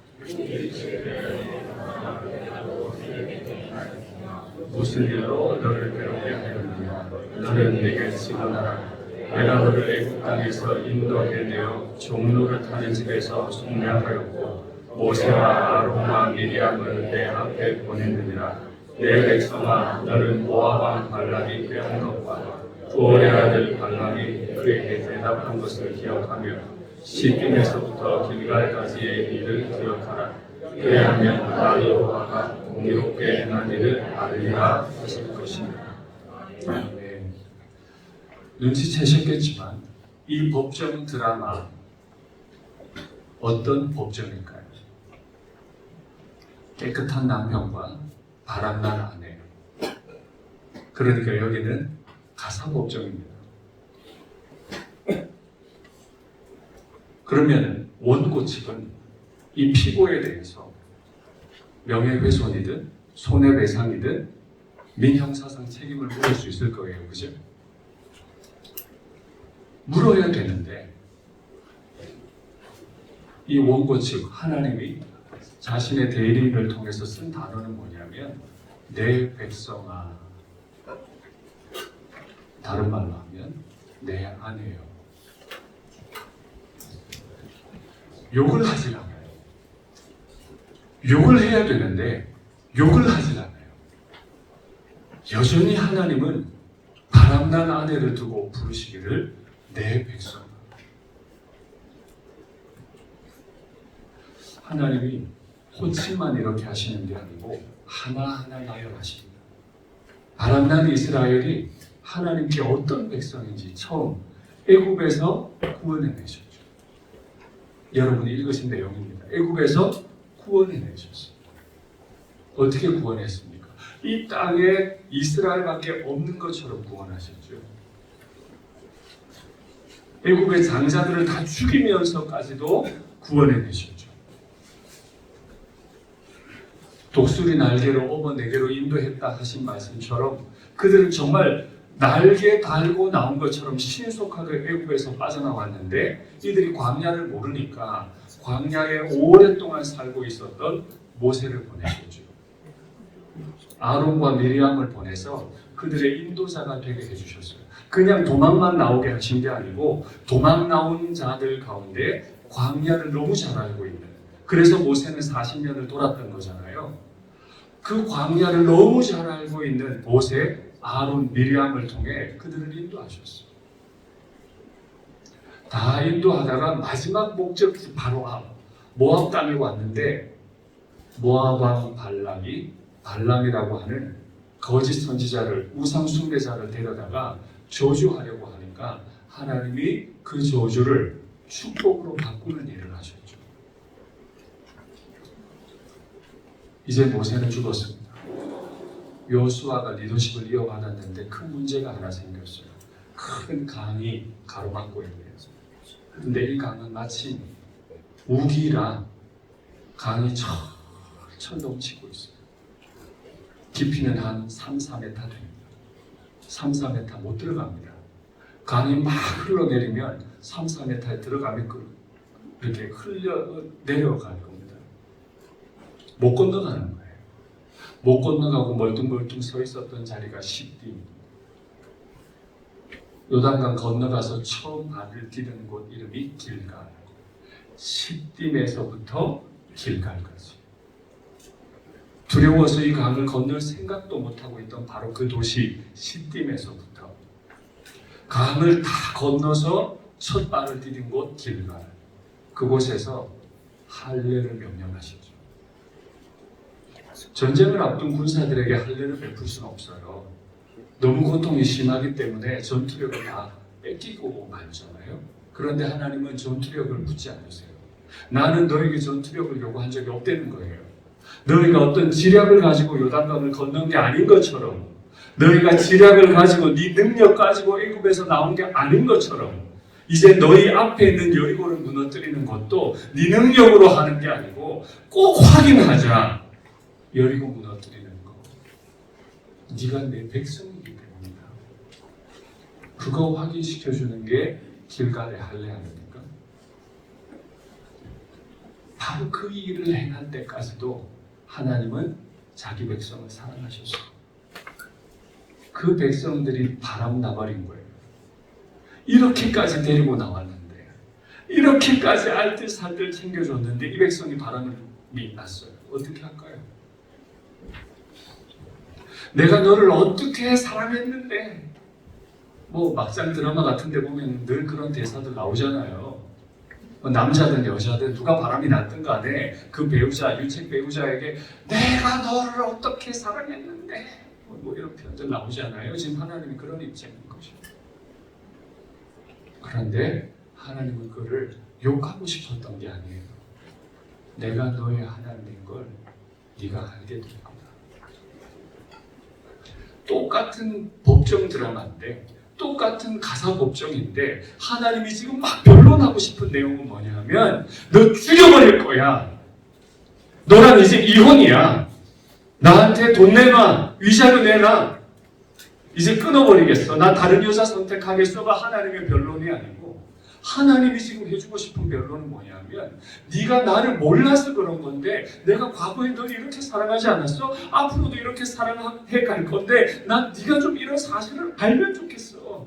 무슨 일로 너를 괴롭게 하였느냐? 너는 내게 증언하라. 내가 너를 애굽 땅에서 인도해내어 종로를 타는 집에서 속량하였고 모세와 아론과 미리암을 내 앞에 보냈느니라. 내 백성아, 너는 모압 왕 발락이 꾀한 것과 부올의 아들 발람이 그에게 대답한 것을 기억하며 시딤에서부터 길갈까지의 일을 기억하라. 그래야면 나 여호와가 공의롭게 행한 일을 알리라 하실 것입니다. 네. 눈치채셨겠지만 이 법정 드라마 어떤 법정일까요? 깨끗한 남편과 바람난 아내. 그러니까 여기는 가사법정입니다. 그러면 원고 측은 이 피고에 대해서 명예훼손이든 손해배상이든 민형사상 책임을 물을 수 있을 거예요. 그죠? 물어야 되는데 이 원고 측 하나님이 자신의 대리인을 통해서 쓴 단어는 뭐냐면 내 백성아, 다른 말로 하면 내 아내요. 욕을 하지 않아요. 욕을 해야 되는데 욕을 하지 않아요. 여전히 하나님은 바람난 아내를 두고 부르시기를 내 백성아. 하나님이 호칭만 이렇게 하시는 게 아니고 하나하나 나열하십니다. 바람난 이스라엘이 하나님께 어떤 백성인지 처음 애굽에서 구원해내셨죠. 여러분이 읽으신 내용입니다. 애굽에서 구원해내셨어요. 어떻게 구원했습니까? 이 땅에 이스라엘밖에 없는 것처럼 구원하셨죠. 애굽의 장자들을 다 죽이면서까지도 구원해내셨죠. 독수리 날개로 업어 내게로 인도했다 하신 말씀처럼 그들은 정말 날개 달고 나온 것처럼 신속하게 애굽에서 빠져나왔는데 이들이 광야를 모르니까 광야에 오랫동안 살고 있었던 모세를 보내셨죠. 아론과 미리암을 보내서 그들의 인도자가 되게 해주셨어요. 그냥 도망만 나오게 하신 게 아니고 도망 나온 자들 가운데 광야를 너무 잘 알고 있는, 그래서 모세는 40년을 돌았던 거잖아요. 그 광야를 너무 잘 알고 있는 모세, 아론, 미리암을 통해 그들을 인도하셨어요. 다 인도하다가 마지막 목적지 바로 모압 땅에 왔는데 모압 왕 발람이라고 하는 거짓 선지자를, 우상 숭배자를 데려다가 저주하려고 하니까 하나님이 그 저주를 축복으로 바꾸는 일을 하셨죠. 이제 모세는 죽었습니다. 여호수아가 리더십을 이어받았는데 큰 문제가 하나 생겼어요. 큰 강이 가로막고 있는 거예요. 그런데 이 강은 마치 우기라 강이 철철 넘치고 있어요. 깊이는 한 3-4m 됩니다. 3-4m 못 들어갑니다. 강이 막 흘러내리면 3-4m에 들어가면 이렇게 흘려 내려갈 겁니다. 못 건너가는 거예요. 못 건너가고 멀뚱멀뚱 서 있었던 자리가 십딤. 요단강 건너가서 처음 발을 디디는 곳 이름이 길갈. 십딤에서부터 길갈까지. 두려워서 이 강을 건널 생각도 못하고 있던 바로 그 도시 십딤에서부터 강을 다 건너서 첫 발을 디딘 곳 길갈. 그곳에서 할례를 명령하시죠. 전쟁을 앞둔 군사들에게 할례를 베풀 수는 없어요. 너무 고통이 심하기 때문에 전투력을 다 뺏기고 말잖아요. 그런데 하나님은 전투력을 묻지 않으세요. 나는 너에게 전투력을 요구한 적이 없다는 거예요. 너희가 어떤 지략을 가지고 요단강을 건넌 게 아닌 것처럼, 너희가 지략을 가지고 네 능력 가지고 애굽에서 나온 게 아닌 것처럼, 이제 너희 앞에 있는 여리고를 무너뜨리는 것도 네 능력으로 하는 게 아니고 꼭 확인하자. 여리고 무너뜨리는 거, 네가 내 백성이기 때문이다. 그거 확인시켜주는 게 길갈의 할례 아닙니까? 바로 그 일을 행할 때까지도 하나님은 자기 백성을 사랑하셨어요. 그 백성들이 바람 나버린 거예요. 이렇게까지 데리고 나왔는데, 이렇게까지 알뜰 살뜰 챙겨줬는데 이 백성이 바람이 났어요. 어떻게 할까요? 내가 너를 어떻게 사랑했는데, 뭐 막장 드라마 같은 데 보면 늘 그런 대사들 나오잖아요. 남자든 여자든 누가 바람이 났든 간에 그 배우자, 유책 배우자에게 내가 너를 어떻게 사랑했는데, 뭐 이런 표현들 나오잖아요. 지금 하나님이 그런 입장인 것이죠. 그런데 하나님은 그를 욕하고 싶었던 게 아니에요. 내가 너의 하나님인 걸 네가 알게 될 거다. 똑같은 법정 드라마인데, 똑같은 가사 법정인데 하나님이 지금 막 변론하고 싶은 내용은 뭐냐면, 너 죽여버릴 거야. 너랑 이제 이혼이야. 나한테 돈 내놔. 위자료 내놔. 이제 끊어버리겠어. 나 다른 여자 선택하겠어가 하나님의 변론이 아니고, 하나님이 지금 해주고 싶은 변론은 뭐냐면, 네가 나를 몰라서 그런 건데, 내가 과거에 널 이렇게 사랑하지 않았어? 앞으로도 이렇게 사랑해 갈 건데, 난 네가 좀 이런 사실을 알면 좋겠어.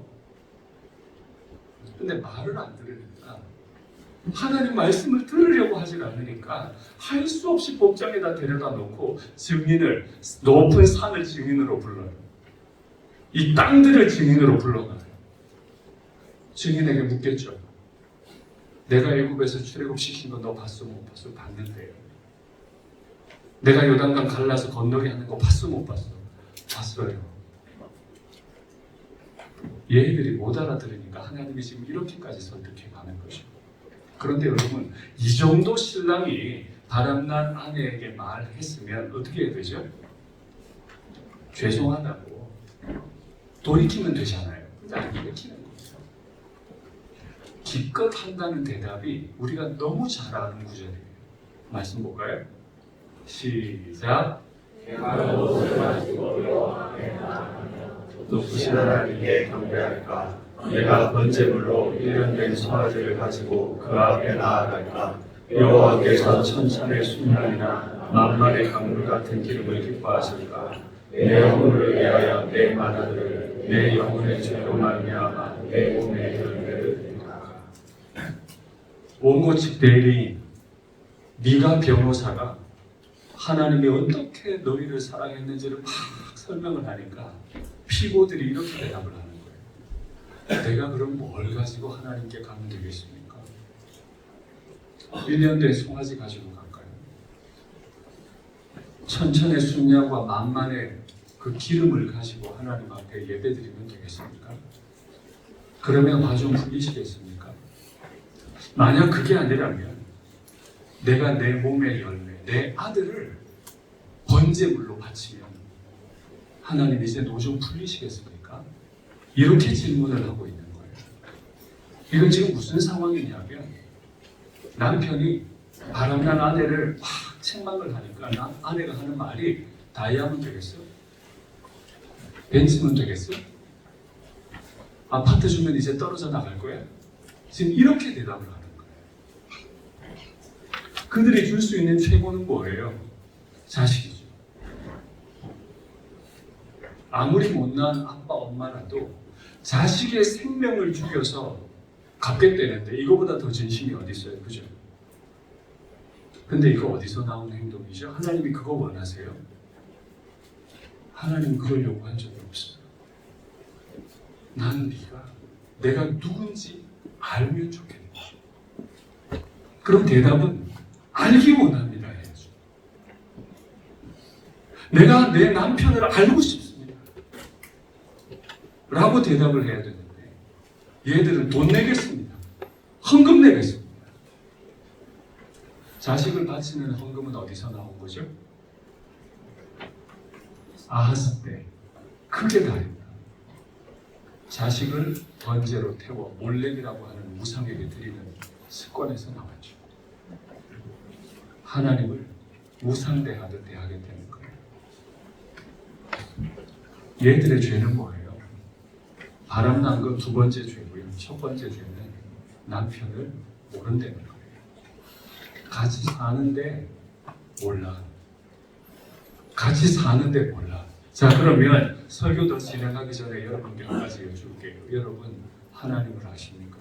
근데 말을 안 들으니까, 하나님 말씀을 들으려고 하질 않으니까 할 수 없이 법정에다 데려다 놓고 증인을, 높은 산을 증인으로 불러요. 이 땅들을 증인으로 불러가요. 증인에게 묻겠죠. 내가 애굽에서 출애굽시킨 거 너 봤어 못 봤어? 봤는데요. 내가 요단강 갈라서 건너게 하는 거 봤어 못 봤어? 봤어요. 얘들이 못 알아들으니까 하나님이 지금 이렇게까지 설득해 가는 거죠. 그런데 여러분, 이 정도 신랑이 바람난 아내에게 말했으면 어떻게 해야 되죠? 죄송하다고 돌이키면 되잖아요. 근데 안 돌이키는 거예요. 기껏 한다는 대답이 우리가 너무 잘 아는 구절이에요. 말씀 볼까요? 시작. 높으신 하나님께 경배할까? 내가 번제물로 1년 된 송아지를 가지고 그 앞에 나아갈까? 여호와께서 천천의 순양이나 만만의 강물 같은 기름을 기뻐하실까? 내 영혼을 위하여 내 마다들을 내 영혼의 죄로 말미암아 내 몸의 열매를 행하까? 원고칙 대리인 네가 변호사가 하나님이 어떻게 너희를 사랑했는지를 막 설명을 하니까 피고들이 이렇게 대답을 하는 거예요. 내가 그럼 뭘 가지고 하나님께 가면 되겠습니까? 1년 된 송아지 가지고 갈까요? 천천의 순양과 만만의 그 기름을 가지고 하나님 앞에 예배드리면 되겠습니까? 그러면 화좀 풀리시겠습니까? 만약 그게 아니라면 내가 내 몸의 열매, 내 아들을 번제물로 바치면 하나님 이제 노 좀 풀리시겠습니까? 이렇게 질문을 하고 있는 거예요. 이건 지금 무슨 상황이냐면 남편이 바람난 아내를 막 책망을 하니까 아내가 하는 말이 다이아면 되겠어? 벤츠면 되겠어? 아파트 주면 이제 떨어져 나갈 거야? 지금 이렇게 대답을 하는 거예요. 그들이 줄 수 있는 최고는 뭐예요? 자식이죠. 아무리 못난 아빠 엄마라도 자식의 생명을 죽여서 갚겠다는데 이거보다 더 진심이 어디 있어요? 그죠? 근데 이거 어디서 나오는 행동이죠? 하나님이 그거 원하세요? 하나님 그걸 요구한 적이 없어요. 난 내가 누군지 알면 좋겠다. 그럼 대답은 알기 원합니다 해야죠. 내가 내 남편을 알고 싶습니다 라고 대답을 해야 되는데 얘들은 돈 내겠습니다. 헌금 내겠습니다. 자식을 바치는 헌금은 어디서 나온 거죠? 아하스 때 크게 다했다. 자식을 번제로 태워 몰렉이라고 하는 우상에게 드리는 습관에서 나왔죠. 하나님을 우상대하듯 대하게 되는 거예요. 얘들의 죄는 뭐예요? 바람난 거 두 번째 죄고요. 첫 번째 죄는 남편을 모른다는 거예요. 같이 사는데 몰라. 같이 사는데 몰라. 자, 그러면 설교 더 진행하기 전에 여러분께 한 가지 여쭐게요. 여러분 하나님을 아십니까?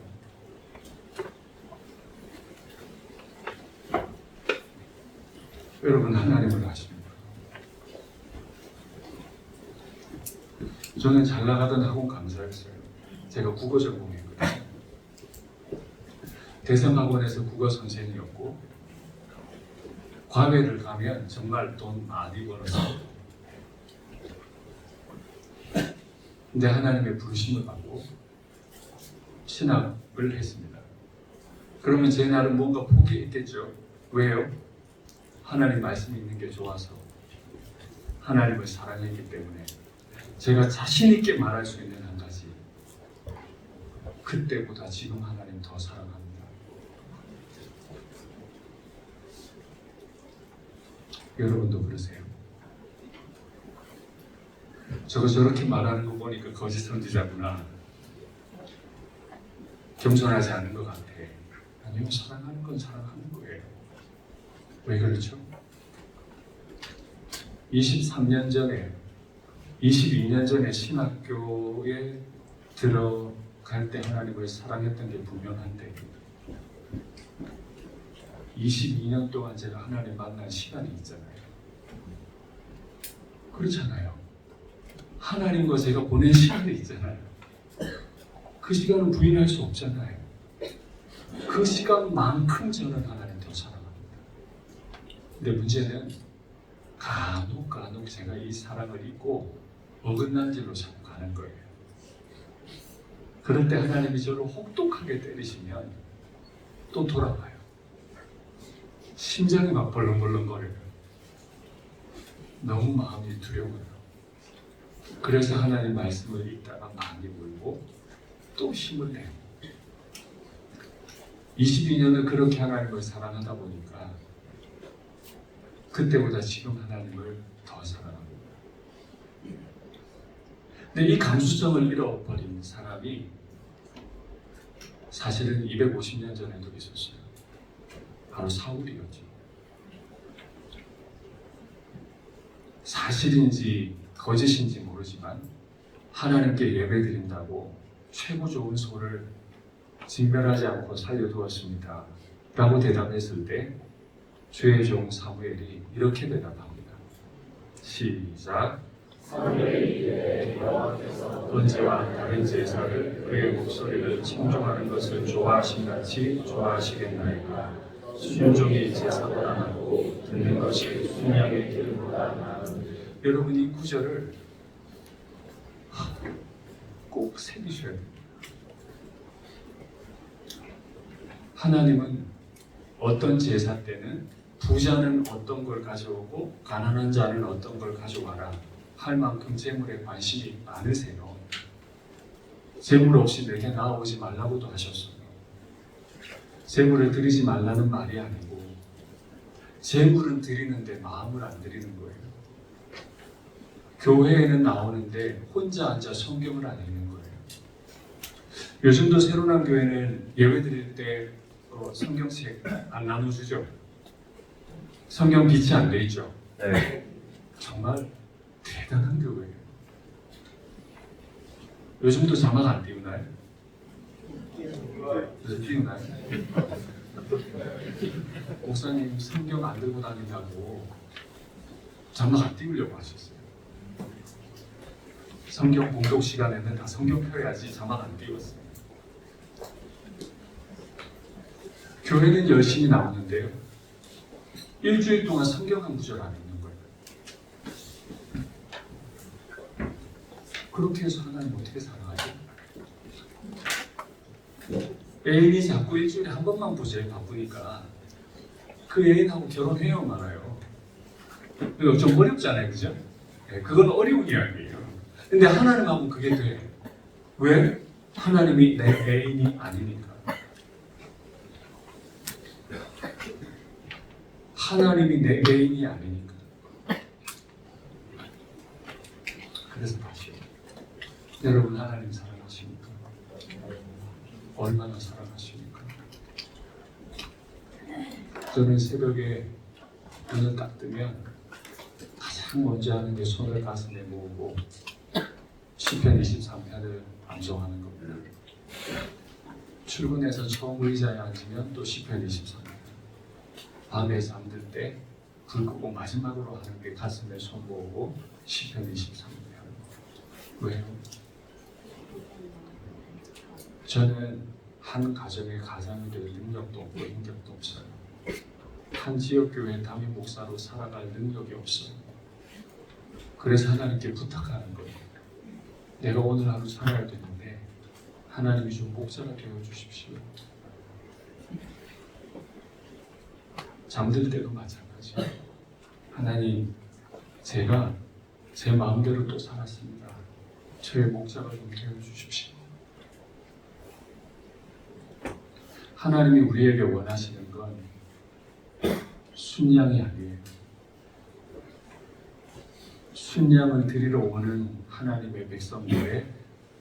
여러분 하나님을 아십니까? 저는 잘 나가던 학원 강사였어요. 제가 국어 전공했거든요. 대성학원에서 국어 선생이었고 과외를 가면 정말 돈 많이 벌어서 근데 하나님의 부르심을 받고 신학을 했습니다. 그러면 제 나름 뭔가 포기했겠죠. 왜요? 하나님 말씀이 있는 게 좋아서 하나님을 사랑했기 때문에 제가 자신 있게 말할 수 있는 한 가지 그때보다 지금 하나님 더 사랑합니다. 여러분도 그러세요? 저렇게 말하는 거 보니까 거짓 선지자구나. 겸손하지 않은 것 같아. 아니요, 사랑하는 건 사랑하는 거예요. 왜 그렇죠? 23년 전에 22년 전에 신학교에 들어갈 때 하나님을 사랑했던 게 분명한데 22년 동안 제가 하나님 만난 시간이 있잖아요. 그렇잖아요. 하나님과 제가 보낸 시간이 있잖아요. 그 시간은 부인할 수 없잖아요. 그 시간만큼 저는 하나님 더 사랑합니다. 근데 문제는 간혹 제가 이 사랑을 잊고 어긋난 길로 자꾸 가는 거예요. 그럴 때 하나님이 저를 혹독하게 때리시면 또 돌아와요. 심장이 막 벌렁벌렁거려요. 너무 마음이 두려워요. 그래서 하나님 말씀을 읽다가 많이 울고 또 힘을 내고 22년을 그렇게 하나님을 사랑하다 보니까 그때보다 지금 하나님을 더 사랑합니다. 근데 이 감수성을 잃어버린 사람이 사실은 250년 전에도 있었어요. 바로 사울이었죠. 사실인지 거짓인지 모르지만 하나님께 예배드린다고 최고 좋은 소를 징별하지 않고 살려두었습니다 라고 대답했을 때 주의 종 사무엘이 이렇게 대답합니다. 시작. 사무엘이 이르되 여호와께서 번제와 다른 제사를 그의 목소리를 청종하는 것을 좋아하신같이 좋아하시겠나이까. 순종이 제사보다 낫고 듣는 것이 순양의 기름보다 나은. 여러분 이 구절을 꼭 새기셔야 돼요. 하나님은 어떤 제사 때는 부자는 어떤 걸 가져오고 가난한 자는 어떤 걸 가져와라 할 만큼 재물에 관심이 많으세요. 재물 없이 내게 나아오지 말라고도 하셨어요. 재물을 드리지 말라는 말이 아니고 재물은 드리는데 마음을 안 드리는 거예요. 교회에는 나오는데 혼자 앉아 성경을 안 읽는 거예요. 요즘도 새로운 교회는 예배 드릴 때 성경책 안 나눠주죠. 성경 빛이 안 돼 있죠. 네. 정말 대단한 교회예요. 요즘도 자막 안 띄우나요? 요즘 띄우나요? 목사님 성경 안 들고 다닌다고 자막 안 띄우려고 하셨어요. 성경 봉독 시간에는 다 성경 펴야지 자막 안 띄웠어요. 교회는 열심히 나오는데요. 일주일 동안 성경 한 구절 안 읽는 거예요. 그렇게 해서 하나님 어떻게 살아가죠? 애인이 자꾸 일주일에 한 번만 보세요. 바쁘니까. 그 애인하고 결혼해요 말아요. 이거 좀 어렵잖아요. 그죠? 네, 그건 어려운 이야기예요. 근데 하나님하고 그게 돼. 왜? 하나님이 내 애인이 아니니까. 하나님이 내 애인이 아니니까. 그래서 다시 여러분 하나님 사랑하십니까? 얼마나 사랑하십니까? 저는 새벽에 눈을 딱 뜨면 가장 먼저 하는 게 손을 가슴에 모으고 시편 23편을 암송하는 겁니다. 출근해서 처음 의자에 앉으면 또 시편 23편. 밤에 잠들 때 불 끄고 마지막으로 하는 게 가슴에 손 모으고 시편 23편. 왜요? 저는 한 가정의 가장이 될 능력도 없고 인격도 없어요. 한 지역교회 담임 목사로 살아갈 능력이 없어요. 그래서 하나님께 부탁하는 거예요. 내가 오늘 하루 살아야 되는데 하나님이 좀 목사가 되어 주십시오. 잠들 때도 마찬가지예요. 하나님, 제가 제 마음대로 또 살았습니다. 저의 목자가 좀 되어 주십시오. 하나님이 우리에게 원하시는 건 순양이 아니에요. 순양을 드리러 오는 하나님의 백성들의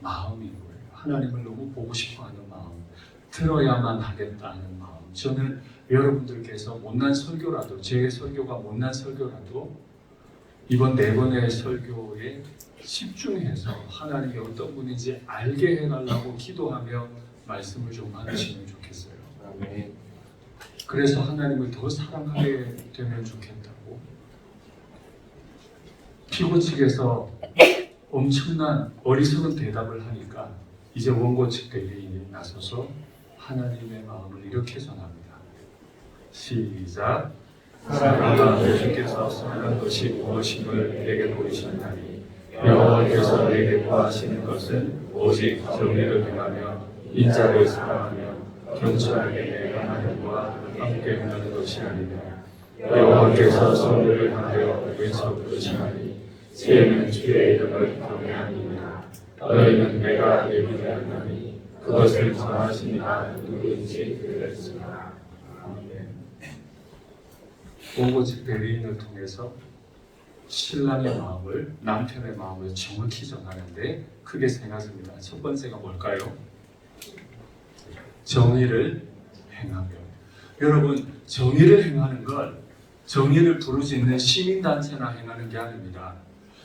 마음인 거예요. 하나님을 너무 보고 싶어하는 마음, 들어야만 하겠다는 마음. 저는 여러분들께서 못난 설교라도, 제 설교가 못난 설교라도 이번 4번의 설교에 집중해서 하나님이 어떤 분인지 알게 해달라고 기도하며 말씀을 좀 나누시면 좋겠어요. 아멘. 그래서 하나님을 더 사랑하게 되면 좋겠다고. 피고 측에서 엄청난 어리석은 대답을 하니까 이제 원고 측 대리인이 나서서 하나님의 마음을 이렇게 전합니다. 시작. 사람아 주께서 선한 것이 무엇임을 내게 보이셨나니 여호와께서 내게 구하시는 것은 오직 정의를 행하며 인자를 사랑하며 경건하게 내 하나님과 함께 행하는 것이 아니냐. 여호와께서 성도를 향하여 외쳐 부르시나니 지혜는 주의 이름을 경외하니라. 너희는 내가 예비되었나니 그것을 전하신 이가 누구인지 그랬으나. 아멘. 원고직 대리인을 통해서 신랑의 마음을 남편의 마음을 정확히 전하는데 크게 세 가지입니다. 첫 번째가 뭘까요? 정의를 행하며. 여러분, 정의를 행하는 건 정의를 부르짖는 시민단체나 행하는 게 아닙니다.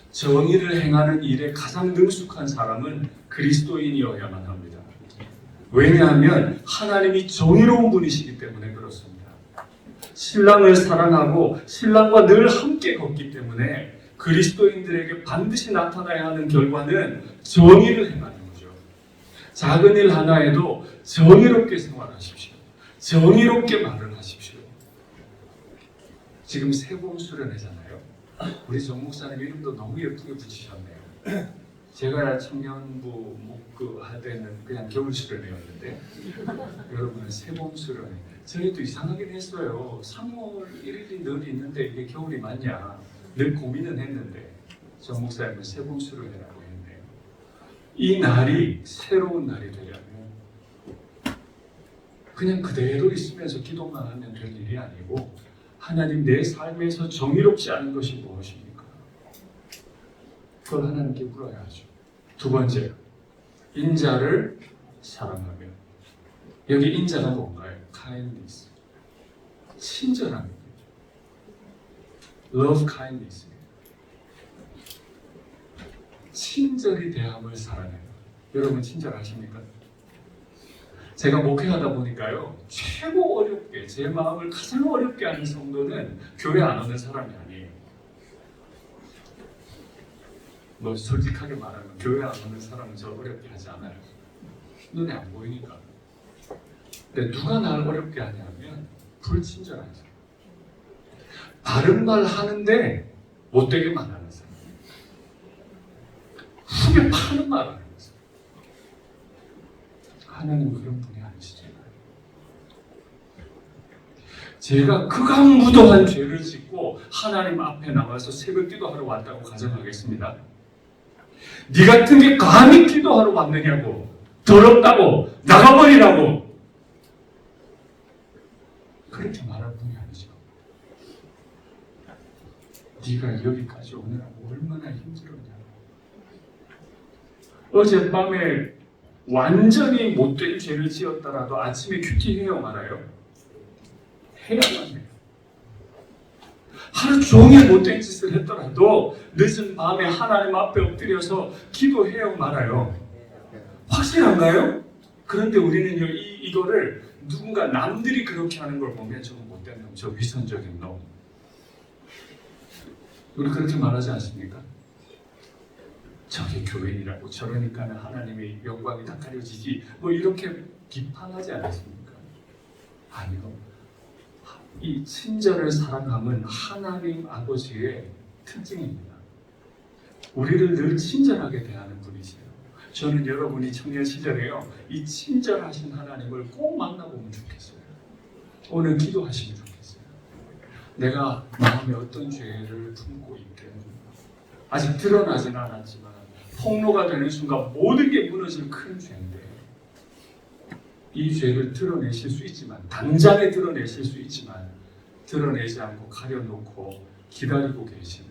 정의를 행하는 일에 가장 능숙한 사람은 그리스도인이어야만 합니다. 왜냐하면 하나님이 정의로운 분이시기 때문에 그렇습니다. 신랑을 사랑하고 신랑과 늘 함께 걷기 때문에 그리스도인들에게 반드시 나타나야 하는 결과는 정의를 행하는 거죠. 작은 일 하나에도 정의롭게 생활하십시오. 정의롭게 말을 하십시오. 지금 새봄 수련회잖아요. 우리 정 목사님 이름도 너무 예쁘게 붙이셨네요. 제가 청년부 목그 할 때는 그냥 겨울 수련회였는데 여러분은 새봄 수련회. 저희도 이상하긴 했어요. 3월 1일이 늘 있는데 이게 겨울이 맞냐 늘 고민은 했는데 정 목사님은 새봄 수련회라고 했네요. 이 날이 새로운 날이 되려면 그냥 그대로 있으면서 기도만 하면 될 일이 아니고 하나님 내 삶에서 정의롭지 않은 것이 무엇입니까? 그걸 하나님께 물어야 하죠. 두 번째, 인자를 사랑하며. 여기 인자가 뭔가요? kindness. 친절함입니다. love kindness. 친절히 대함을 사랑해요. 여러분 친절하십니까? 제가 목회하다 보니까요, 최고 어렵게 제 마음을 가장 어렵게 하는 성도는 교회 안 오는 사람이 아니에요. 뭐 솔직하게 말하면 교회 안 오는 사람은 저 어렵게 하지 않아요. 눈에 안 보이니까. 근데 누가 날 어렵게 하냐면 불친절한 사람. 바른 말 하는데 못되게 말하는 사람. 후에 파는 말 하는 사람. 하나님은 그런 분이 아니시잖아요. 제가 극악무도한 죄를 짓고 하나님 앞에 나와서 새벽 기도하러 왔다고 가정하겠습니다. 네 같은 게 감히 기도하러 왔느냐고, 더럽다고, 나가버리라고 그렇게 말할 분이 아니죠. 네가 여기까지 오느라고 얼마나 힘들었냐. 어젯밤에 완전히 못된 죄를 지었더라도 아침에 큐티 해요 말아요? 해야만 해요. 하루 종일 못된 짓을 했더라도 늦은 밤에 하나님 앞에 엎드려서 기도해요 말아요? 확실한가요? 그런데 우리는요 이거를 누군가 남들이 그렇게 하는 걸 보면 저거 못된 놈, 저 위선적인 놈. 우리 그렇게 말하지 않습니까? 저게 교회이라고 저러니까 하나님의 영광이 다 가려지지 뭐 이렇게 비판하지 않습니까? 아니요. 이 친절을 사랑함은 하나님 아버지의 특징입니다. 우리를 늘 친절하게 대하는 분이세요. 저는 여러분이 청년 시절에요 이 친절하신 하나님을 꼭 만나보면 좋겠어요. 오늘 기도하시면 좋겠어요. 내가 마음에 어떤 죄를 품고 있든 아직 드러나진 않았지만 폭로가 되는 순간 모든 게 무너질 큰 죄인데 이 죄를 드러내실 수 있지만 당장에 드러내실 수 있지만 드러내지 않고 가려놓고 기다리고 계시는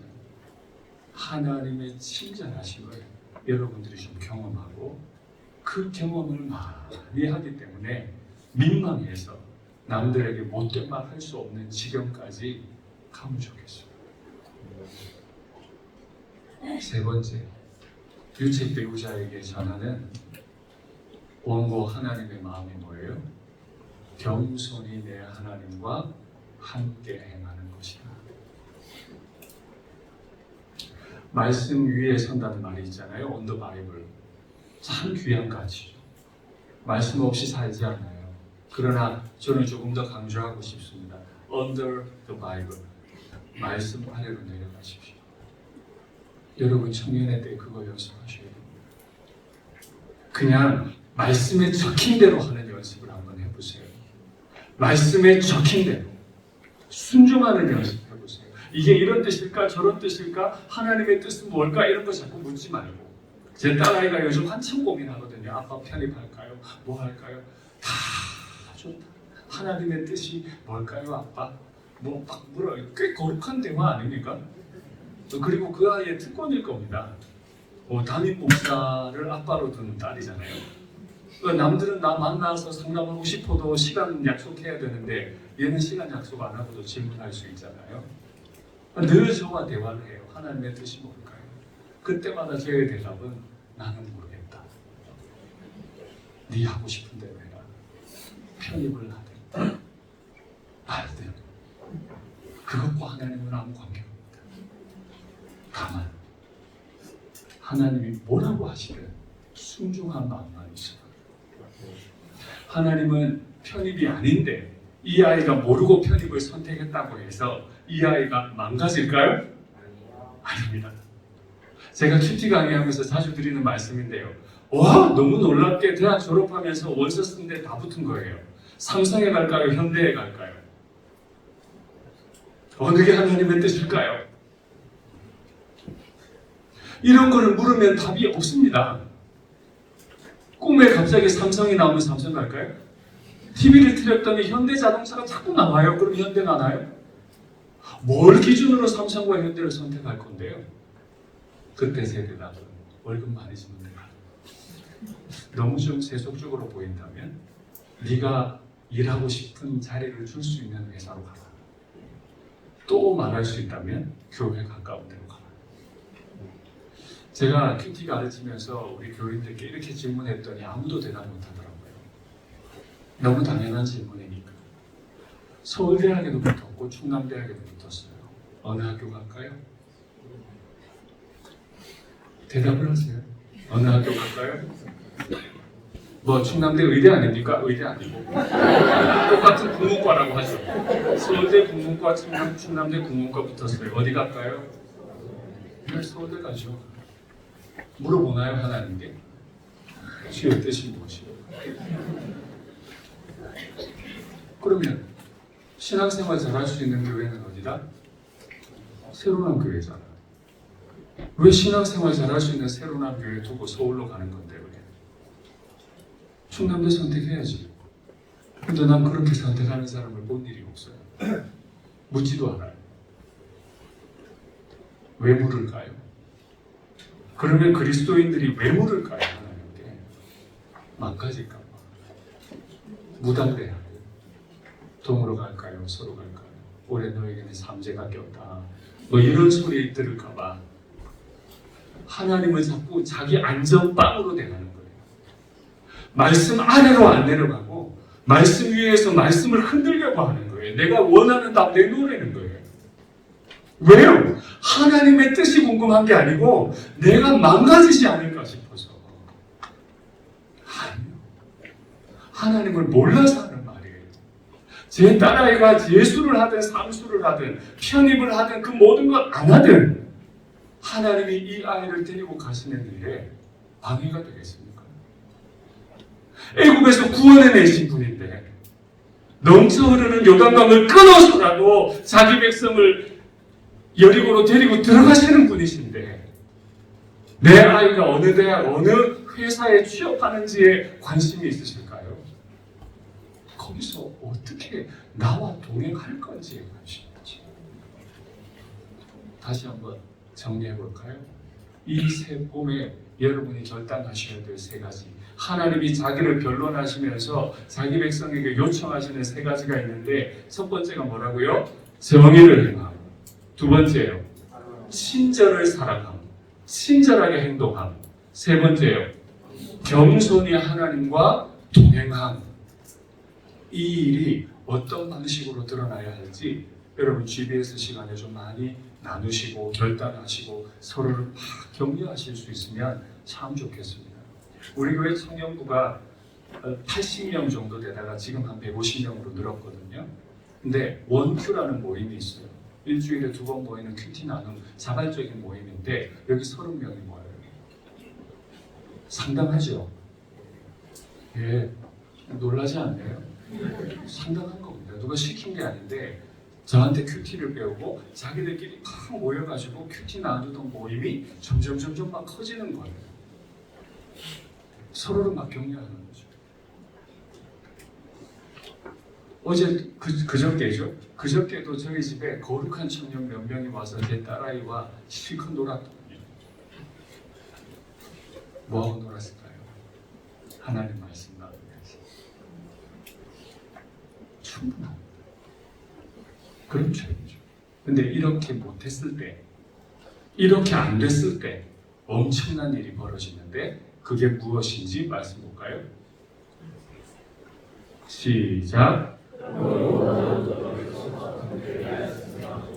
하나님의 친절하심을 여러분들이 좀 경험하고 그 경험을 많이 하기 때문에 민망해서 남들에게 못된 말 할 수 없는 지경까지 가면 좋겠어요. 세 번째, 유책 배우자에게 전하는 원고 하나님의 마음이 뭐예요? 겸손히 내 하나님과 함께 행하는 것이다. 말씀 위에 선다는 말이 있잖아요. On the Bible. 참 귀한 가치죠. 말씀 없이 살지 않아요. 그러나 저는 조금 더 강조하고 싶습니다. Under the Bible. 말씀 아래로 내려가십시오. 여러분 청년회 때 그거 연습하셔야 됩니다. 그냥 말씀에 적힌 대로 하는 연습을 한번 해보세요. 말씀에 적힌 대로 순종하는 연습 해보세요. 이게 이런 뜻일까 저런 뜻일까 하나님의 뜻은 뭘까 이런 거 자꾸 묻지 말고 제 딸아이가 요즘 한참 고민하거든요. 아빠 편입할까요? 뭐 할까요? 다 좋다. 하나님의 뜻이 뭘까요 아빠? 뭐 막 물어요. 꽤 거룩한 대화 아닙니까? 그리고 그 아이의 특권일 겁니다. 담임 목사를 아빠로 둔 딸이잖아요. 남들은 나 만나서 상담하고 싶어도 시간 약속해야 되는데 얘는 시간 약속 안 하고도 질문할 수 있잖아요. 늘 저와 대화를 해요. 하나님의 뜻이 뭘까요? 그때마다 저의 대답은 나는 모르겠다. 네 하고 싶은 대로 해라. 편입을 하든 말든 그것과 하나님은 아무 관계가 없다. 다만 하나님이 뭐라고 하시든 순종한 마음만 있어요. 하나님은 편입이 아닌데 이 아이가 모르고 편입을 선택했다고 해서 이 아이가 망가질까요? 아닙니다. 제가 큐티 강의하면서 자주 드리는 말씀인데요. 와, 너무 놀랍게 대학 졸업하면서 원서 쓰는데 다 붙은 거예요. 삼성에 갈까요? 현대에 갈까요? 어느 게 하나님의 뜻일까요? 이런 거를 물으면 답이 없습니다. 꿈에 갑자기 삼성이 나오면 삼성 갈까요? TV를 틀었더니 현대자동차가 자꾸 나와요. 그럼 현대 가나요? 뭘 기준으로 삼성과 현대를 선택할 건데요? 그때 제 대답은 월급 많이 주면 돼요. 너무 좀 세속적으로 보인다면 네가 일하고 싶은 자리를 줄 수 있는 회사로 가라. 또 말할 수 있다면 교회 가까운 데로 가라. 제가 큐티 가르치면서 우리 교인들께 이렇게 질문했더니 아무도 대답 못하더라고요. 너무 당연한 질문이니까. 서울대학에도 붙었고 충남대학에도 붙었어요. 어느 학교 갈까요? 대답을 하세요. 어느 학교 갈까요? 뭐 충남대 의대 아닙니까? 의대 아니고 똑같은 국문과라고 하죠. 서울대 국문과 충남대 국문과 붙었어요. 어디 갈까요? 네, 서울대 가죠. 물어보나요 하나님께? 주의 뜻이 무엇이요? 그러면 신앙생활 잘할 수 있는 교회는 어디다? 새로운 교회잖아. 왜 신앙생활 잘할 수 있는 새로운 교회 두고 서울로 가는 건데 왜? 충남대 선택해야지. 근데 난 그렇게 선택하는 사람을 본 일이 없어요. 묻지도 않아요. 왜 물을까요? 그러면 그리스도인들이 왜 물을까요? 하나님께 망가질까 봐. 무당대학 동으로 갈까요? 서로 갈까요? 올해 너에게는 삼재가 꼈다. 뭐 이런 소리 들을까 봐. 하나님은 자꾸 자기 안전빵으로 대하는 거예요. 말씀 아래로 안 내려가고 말씀 위에서 말씀을 흔들려고 하는 거예요. 내가 원하는 답 내놓으라는 거예요. 왜요? 하나님의 뜻이 궁금한 게 아니고 내가 망가지지 않을까 싶어서. 아니요. 하나님을 몰라서 하는 말이에요. 제 딸아이가 예수를 하든 삼수를 하든 편입을 하든 그 모든 걸 안 하든 하나님이 이 아이를 데리고 가시는 일에 방해가 되겠습니까? 애굽에서 구원해내신 분인데 넘쳐 흐르는 요단강을 끊어서라도 자기 백성을 여리고로 데리고 들어가시는 분이신데 내 아이가 어느 대학, 어느 회사에 취업하는지에 관심이 있으실까요? 거기서 어떻게 나와 동행할 건지에 관심이 있지. 다시 한번 정리해 볼까요? 이 새 봄에 여러분이 결단하셔야 될 세 가지. 하나님이 자기를 변론하시면서 자기 백성에게 요청하시는 세 가지가 있는데 첫 번째가 뭐라고요? 정의를 행함. 두 번째요. 친절을 사랑함. 친절하게 행동함. 세 번째요. 겸손히 하나님과 동행함. 이 일이 어떤 방식으로 드러나야 할지 여러분 GBS 시간에 좀 많이 나누시고 결단하시고 서로를 막 격려하실 수 있으면 참 좋겠습니다. 우리 교회 청년부가 80명 정도 되다가 지금 한 150명으로 늘었거든요. 근데 원큐라는 모임이 있어요. 일주일에 2번 모이는 큐티 나눔 자발적인 모임인데 여기 30명이 모여요. 상당하죠? 예, 놀라지 않네요. 상당한 겁니다. 누가 시킨 게 아닌데 저한테 큐티를 배우고 자기들끼리 막 모여가지고 큐티 나누던 모임이 점점 막 커지는 거예요. 서로를 막 격려하는 거죠. 어제 그저께죠. 그저께도 저희 집에 거룩한 청년 몇 명이 와서 제 딸아이와 실컷 놀았거든요. 뭐하고 놀았을까요? 하나님 말씀 나누면서. 충분합니다. 그런 죄이죠. 근데 이렇게 못했을 때, 이렇게 안 됐을 때 엄청난 일이 벌어지는데 그게 무엇인지 말씀 볼까요? 시작.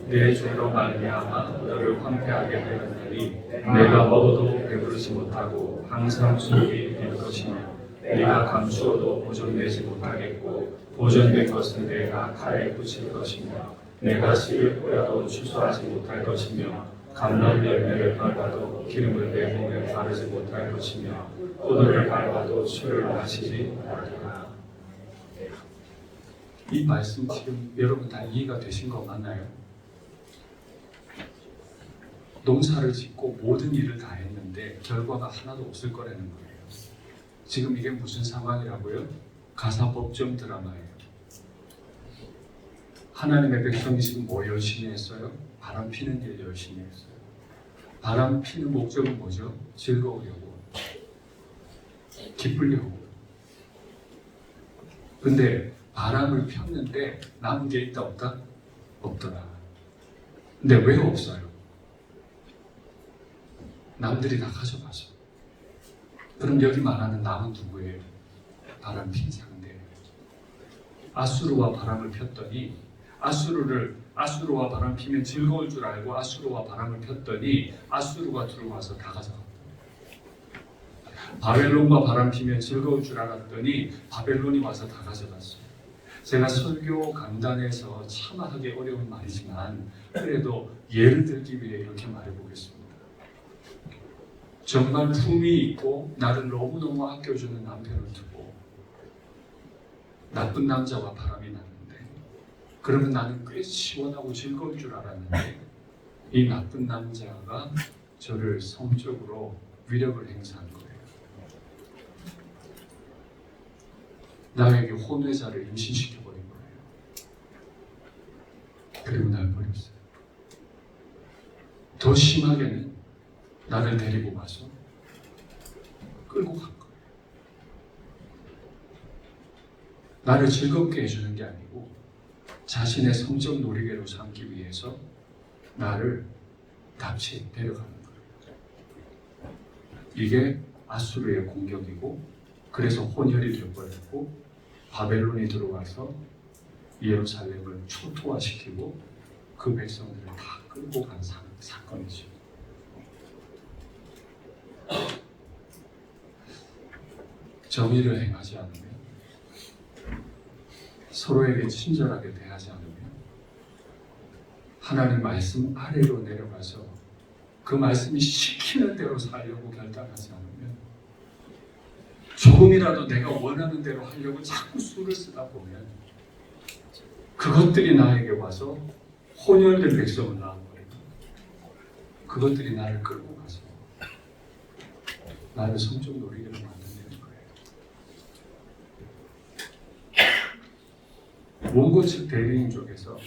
내 죄로 말미암아 너를 황폐하게 하였으니 내가 먹어도 배부르지 못하고 항상 숨이 될 것이며 내가 감추어도 보존되지 못하겠고 보존된 것은 내가 칼에 붙일 것이며 내가 씨를 뿌려도 추수하지 못할 것이며 감람 열매를 밟아도 기름을 내 몸에 바르지 못할 것이며 포도를 밟아도 술을 마시지 못하리라. 이 말씀 지금 여러분 다 이해가 되신 거 맞나요? 농사를 짓고 모든 일을 다 했는데 결과가 하나도 없을 거라는 거예요. 지금 이게 무슨 상황이라고요? 가사 법정 드라마예요. 하나님의 백성이 지금 뭐 열심히 했어요? 바람 피는 일 열심히 했어요. 바람 피는 목적은 뭐죠? 즐거우려고, 기쁘려고. 근데 바람을 폈는데 남은 게 있다 없다? 없더라. 근데 왜 없어요? 남들이 다 가져가서. 그럼 여기 말하는 남은 누구예요? 바람 핀 상대. 아수르와 바람을 폈더니 아수르와 바람 피면 즐거울 줄 알고 아수르와 바람을 폈더니 아수르가 들어와서 다 가져갔다. 바벨론과 바람 피면 즐거울 줄 알았더니 바벨론이 와서 다 가져갔어요. 제가 설교 강단에서 참 하기 어려운 말이지만 그래도 예를 들기 위해 이렇게 말해보겠습니다. 정말 품이 있고 나를 너무너무 아껴주는 남편을 두고 나쁜 남자와 바람이 났는데 그러면 나는 꽤 시원하고 즐거울 줄 알았는데 이 나쁜 남자가 저를 성적으로 위력을 행사한 거예요. 나에게 혼외자를 임신시켜버린 거예요. 그리고 날 버렸어요. 더 심하게는 나를 데리고 가서 끌고 간 거예요. 나를 즐겁게 해주는 게 아니고 자신의 성적 놀이개로 삼기 위해서 나를 납치 데려가는 거예요. 이게 아수르의 공격이고 그래서 혼혈이 되어버렸고 바벨론이 들어와서 예루살렘을 초토화시키고 그 백성들을 다 끌고 간 사건이죠. 정의를 행하지 않으면, 서로에게 친절하게 대하지 않으면, 하나님 말씀 아래로 내려가서 그 말씀이 시키는 대로 살려고 결단하지 않으면, 조금이라도 내가 원하는 대로 하려고 자꾸 수를 쓰다 보면 그것들이 나에게 와서 혼혈된 백성을 낳아버리고 그것들이 나를 끌고 가서 나를 성적 놀이개로 만든다는 거예요. 원고 측 대리인 쪽에서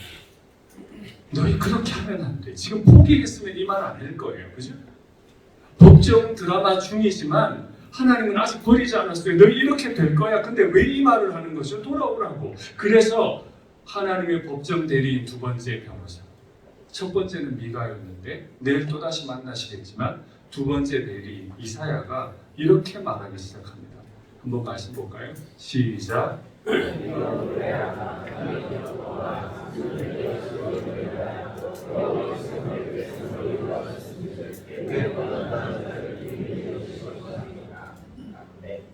너희 그렇게 하면 안 돼. 지금 포기했으면 이 말 안 할 거예요. 그죠? 법정 드라마 중이지만 하나님은 아직 버리지 않았어요. 너희 이렇게 될 거야. 근데 왜 이 말을 하는 거죠? 돌아오라고. 그래서 하나님의 법정 대리인 두 번째 변호사. 첫 번째는 미가였는데 내일 또다시 만나시겠지만 두 번째 대리인 이사야가 이렇게 말하기 시작합니다. 한번 말씀 볼까요? 시작.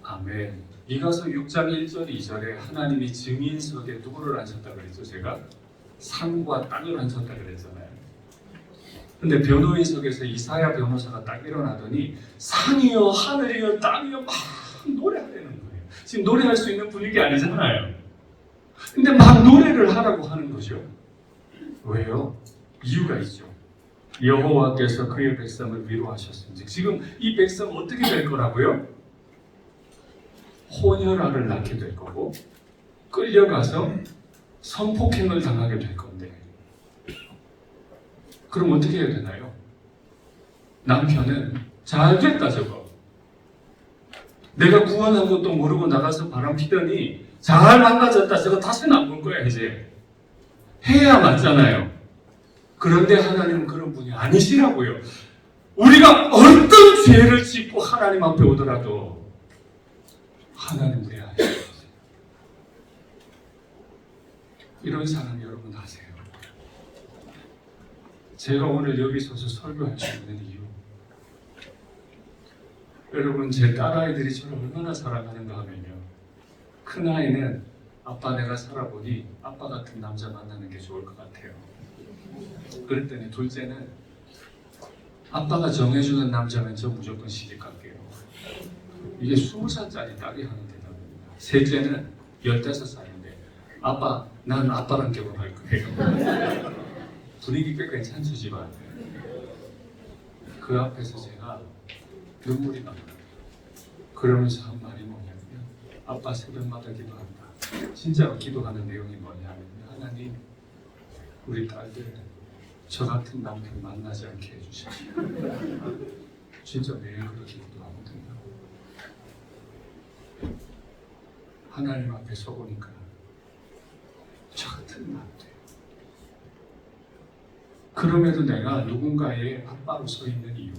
아멘. 미가서 6장 1절 2절에 하나님이 증인석에 누구를 앉혔다 그랬죠? 제가 산과 땅을 앉혔다 그랬잖아요. 근데 변호인석에서 이사야 변호사가 딱 일어나더니 산이여 하늘이여 땅이여 막 노래하려는 거예요. 지금 노래할 수 있는 분위기 아니잖아요. 근데 막 노래를 하라고 하는 거죠. 왜요? 이유가 있죠. 여호와께서 그의 백성을 위로하셨습니다. 지금 이 백성 어떻게 될 거라고요? 혼혈아를 낳게 될 거고 끌려가서 성폭행을 당하게 될 건데 그럼 어떻게 해야 되나요? 남편은 잘 됐다 저거. 내가 구원한 것도 모르고 나가서 바람 피더니 잘 망가졌다. 저거 다시는 안 볼 거야 이제. 해야 맞잖아요. 그런데 하나님은 그런 분이 아니시라고요. 우리가 어떤 죄를 짓고 하나님 앞에 오더라도 하나님 우리 아니세요. 이런 사람 여러분 아세요? 제가 오늘 여기 서서 설교할 수 있는 이유, 여러분 제 딸아이들이 저를 얼마나 사랑하는가 하면요, 큰아이는 아빠 내가 살아보니 아빠 같은 남자 만나는 게 좋을 것 같아요. 그랬더니 둘째는 아빠가 정해주는 남자면 저 무조건 시집갈게요. 이게 20살짜리 딸이 하는 대답입니다. 셋째는 15살인데 아빠 난 아빠랑 결혼할 거예요. 분위기 꽤 괜찮죠 집안. 그 앞에서 제가 눈물이 나요. 그러면서 한 말이 뭐냐면 아빠 새벽마다 기도한다. 진짜로 기도하는 내용이 뭐냐면 하나님 우리 딸들 저 같은 남편 만나지 않게 해주십시오. 진짜 매일 그렇게 기도하거든요. 하나님 앞에 서보니까 저 같은 남편. 그럼에도 내가 누군가의 아빠로 서 있는 이유,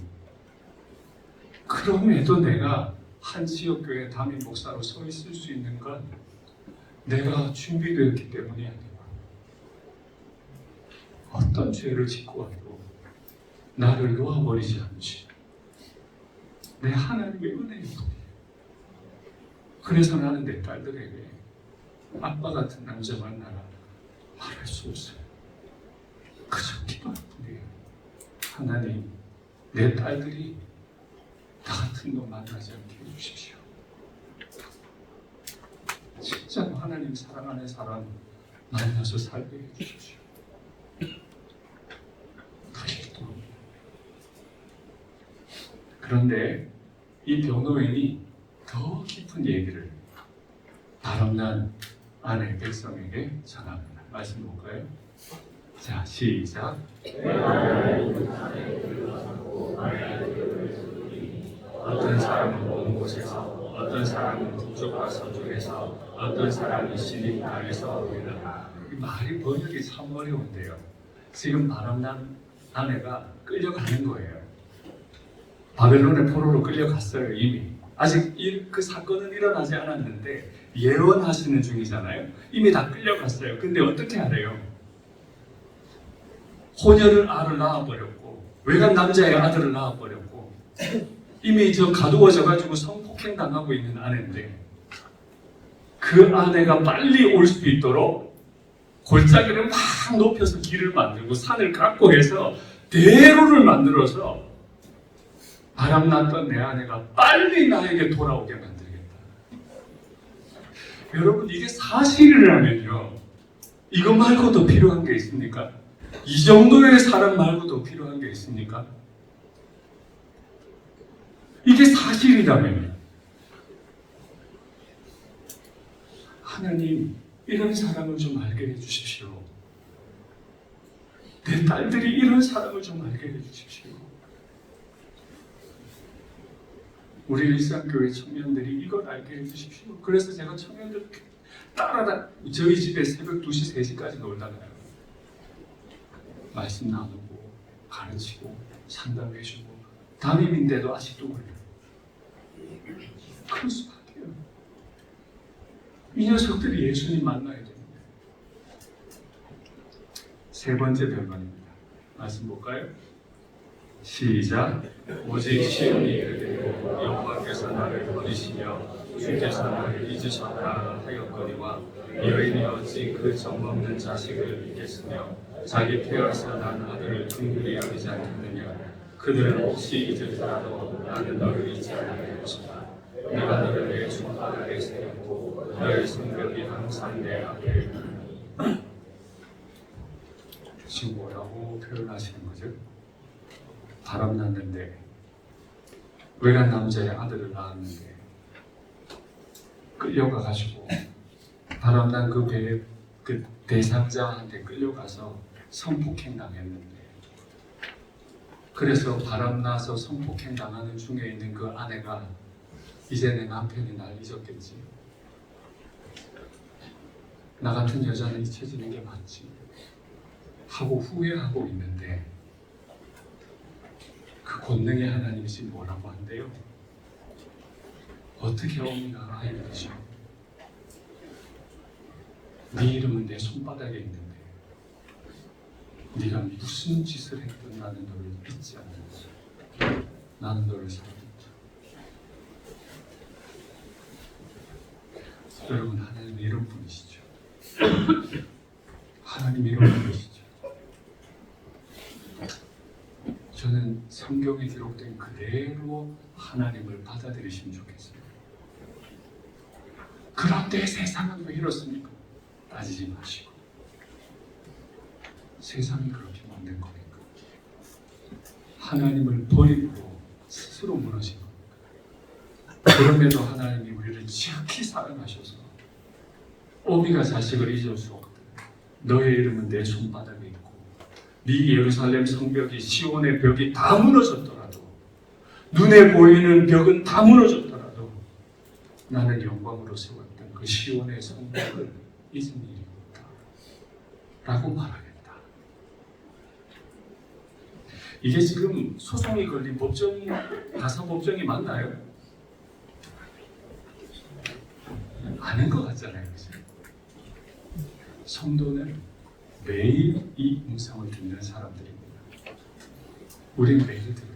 그럼에도 내가 한 지역교회 담임 목사로 서 있을 수 있는 건 내가 준비되었기 때문이 아니고 어떤 죄를 짓고 와도 나를 놓아버리지 않지 내 하나님의 은혜였거든요. 그래서 나는 내 딸들에게 아빠 같은 남자 만나라 말할 수 없어요. 그저 기도할 뿐이에요. 하나님 내 딸들이 나 같은 놈 만나지 않게 해주십시오. 진짜로 하나님 사랑하는 사람 만나서 살게 해주십시오. 그런데 이 변호인이 더 깊은 얘기를 바람난 아내 백성에게 전합니다. 말씀 볼까요? 자, 시작. 어떤 사람은 먼 곳에서, 어떤 사람은 북쪽과 서쪽에서, 어떤 사람은 시립 땅에서 오리라. 이 말이 번역이 참 어려운데요. 지금 바람난 아내가 끌려가는 거예요. 바벨론의 포로로 끌려갔어요 이미. 아직 그 사건은 일어나지 않았는데 예언하시는 중이잖아요. 이미 다 끌려갔어요. 근데 어떻게 하래요? 혼혈을 알을 낳아버렸고 외간 남자의 아들을 낳아버렸고 이미 저 가두어져가지고 성폭행 당하고 있는 아내인데 그 아내가 빨리 올 수 있도록 골짜기를 막 높여서 길을 만들고 산을 깎고 해서 대로를 만들어서 바람났던 내 아내가 빨리 나에게 돌아오게 만들겠다. 여러분 이게 사실이라면요, 이거 말고 더 필요한 게 있습니까? 이 정도의 사람 말고 더 필요한 게 있습니까? 이게 사실이라면요, 하나님 이런 사람을 좀 알게 해주십시오. 내 딸들이 이런 사람을 좀 알게 해주십시오. 우리 일상교회 청년들이 이걸 알게 해주십시오. 그래서 제가 청년들 따라다 저희 집에 새벽 2시, 3시까지 놀다가요. 말씀 나누고 가르치고 상담해주고 담임인데도 아직도 그래요. 그럴 수밖에요. 이 녀석들이 예수님 만나야 됩니다. 세 번째 변론입니다. 말씀 볼까요? 시작. 오직 시온이 이르되 여호와께서 나를 버리시며 주께서 나를 잊으셨다 하였거니와 여인이 어찌 그 정없는 자식을 믿겠으며 자기 태어서 난 아들을 둥글이 여기지 않겠느냐. 그들은 혹시 잊을지라도 나는 너를 잊지 않을 것이다. 내가 너를 내 손바닥에 세우고 너의 성벽이 항상 내 앞에 있느니라. 지금 뭐라고 표현하시는 거죠? 바람났는데 외간 남자의 아들을 낳았는데 끌려가가지고 바람난 그 배에 그 대상자한테 끌려가서 성폭행 당했는데, 그래서 바람나서 성폭행 당하는 중에 있는 그 아내가 이제 내 남편이 날 잊었겠지, 나 같은 여자는 잊혀지는 게 맞지 하고 후회하고 있는데, 그 권능의 하나님이 지금 뭐라고 한대요? 어떻게 어머니가 아이를 드셔? 네 이름은 내 손바닥에 있는데 네가 무슨 짓을 했든 나는 너를 잊지 않는다. 나는 너를 사랑한다. 여러분, 하나님은 이런 분이시죠. 하나님 이런 분이시죠. 저는 성경에 기록된 그대로 하나님을 받아들이시면 좋겠어요. 그런데 세상은 왜 이렇습니까? 따지지 마시고, 세상이 그렇게 만든 겁니까? 하나님을 버리고 스스로 무너진 겁니까? 그럼에도 하나님이 우리를 지극히 사랑하셔서 어미가 자식을 잊을 수 없다. 너의 이름은 내 손바닥에 있고 네 예루살렘 성벽이 시온의 벽이 다 무너졌더라도, 눈에 보이는 벽은 다 무너졌더라도 나는 영광으로 세웠던 그 시온의 성벽을 잊은 일이 없다 라고 말하겠다. 이게 지금 소송이 걸린 법정, 가사법정이 맞나요? 아닌 것 같잖아요. 그죠? 성도는 매일 이 음성을 듣는 사람들입니다. 우리는 매일 들어요.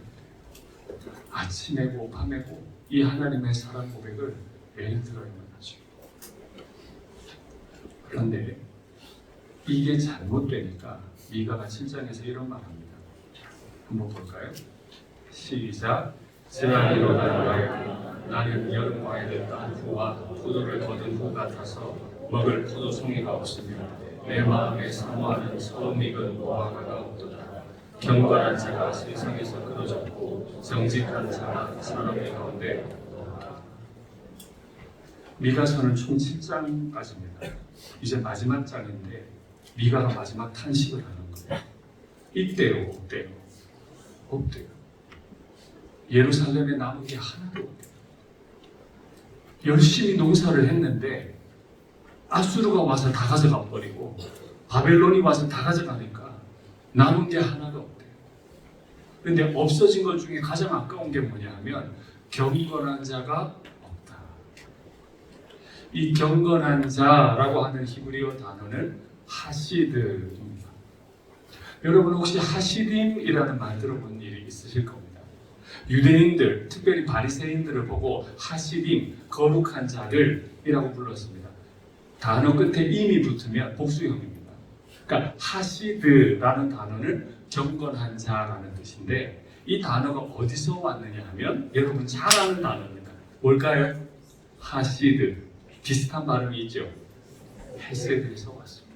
아침에고 밤에고 이 하나님의 사랑 고백을 매일 들어야만 하죠. 그런데 이게 잘못되니까 미가가 7장에서 이런 말합니다. 한번 볼까요? 시작. 제가 일어나노라. 나는 여름과에 됐던 후와 포도를 거둔 후 같아서 먹을 포도송이가 없으며 내 마음에 사모하는 처음 익은 무화과가 없도다. 경건한 자가 세상에서 끊어졌고 정직한 자가 사람의 가운데 없다. 미가서는 총 7장까지입니다. 이제 마지막 장인데 미가가 마지막 탄식을 하는 거예요. 이때요, 없대요. 없대요. 예루살렘에 남은 게 하나도 없대요. 열심히 농사를 했는데 아수르가 와서 다 가져가 버리고 바벨론이 와서 다 가져가니까 남은 게 하나도 없대요. 그런데 없어진 것 중에 가장 아까운 게 뭐냐 하면 경건한 자가 없다. 이 경건한 자라고 하는 히브리어 단어는 하시드입니다. 여러분 혹시 하시딤이라는 말 들어본 일이 있으실 겁니다. 유대인들, 특별히 바리새인들을 보고 하시딤, 거룩한 자들이라고 불렀습니다. 단어 끝에 임이 붙으면 복수형입니다. 그러니까 하시드라는 단어는 경건한 자라는 뜻인데, 이 단어가 어디서 왔느냐 하면 여러분 잘 아는 단어입니다. 뭘까요? 하시드. 비슷한 발음이 있죠. 헤세드에서 왔습니다.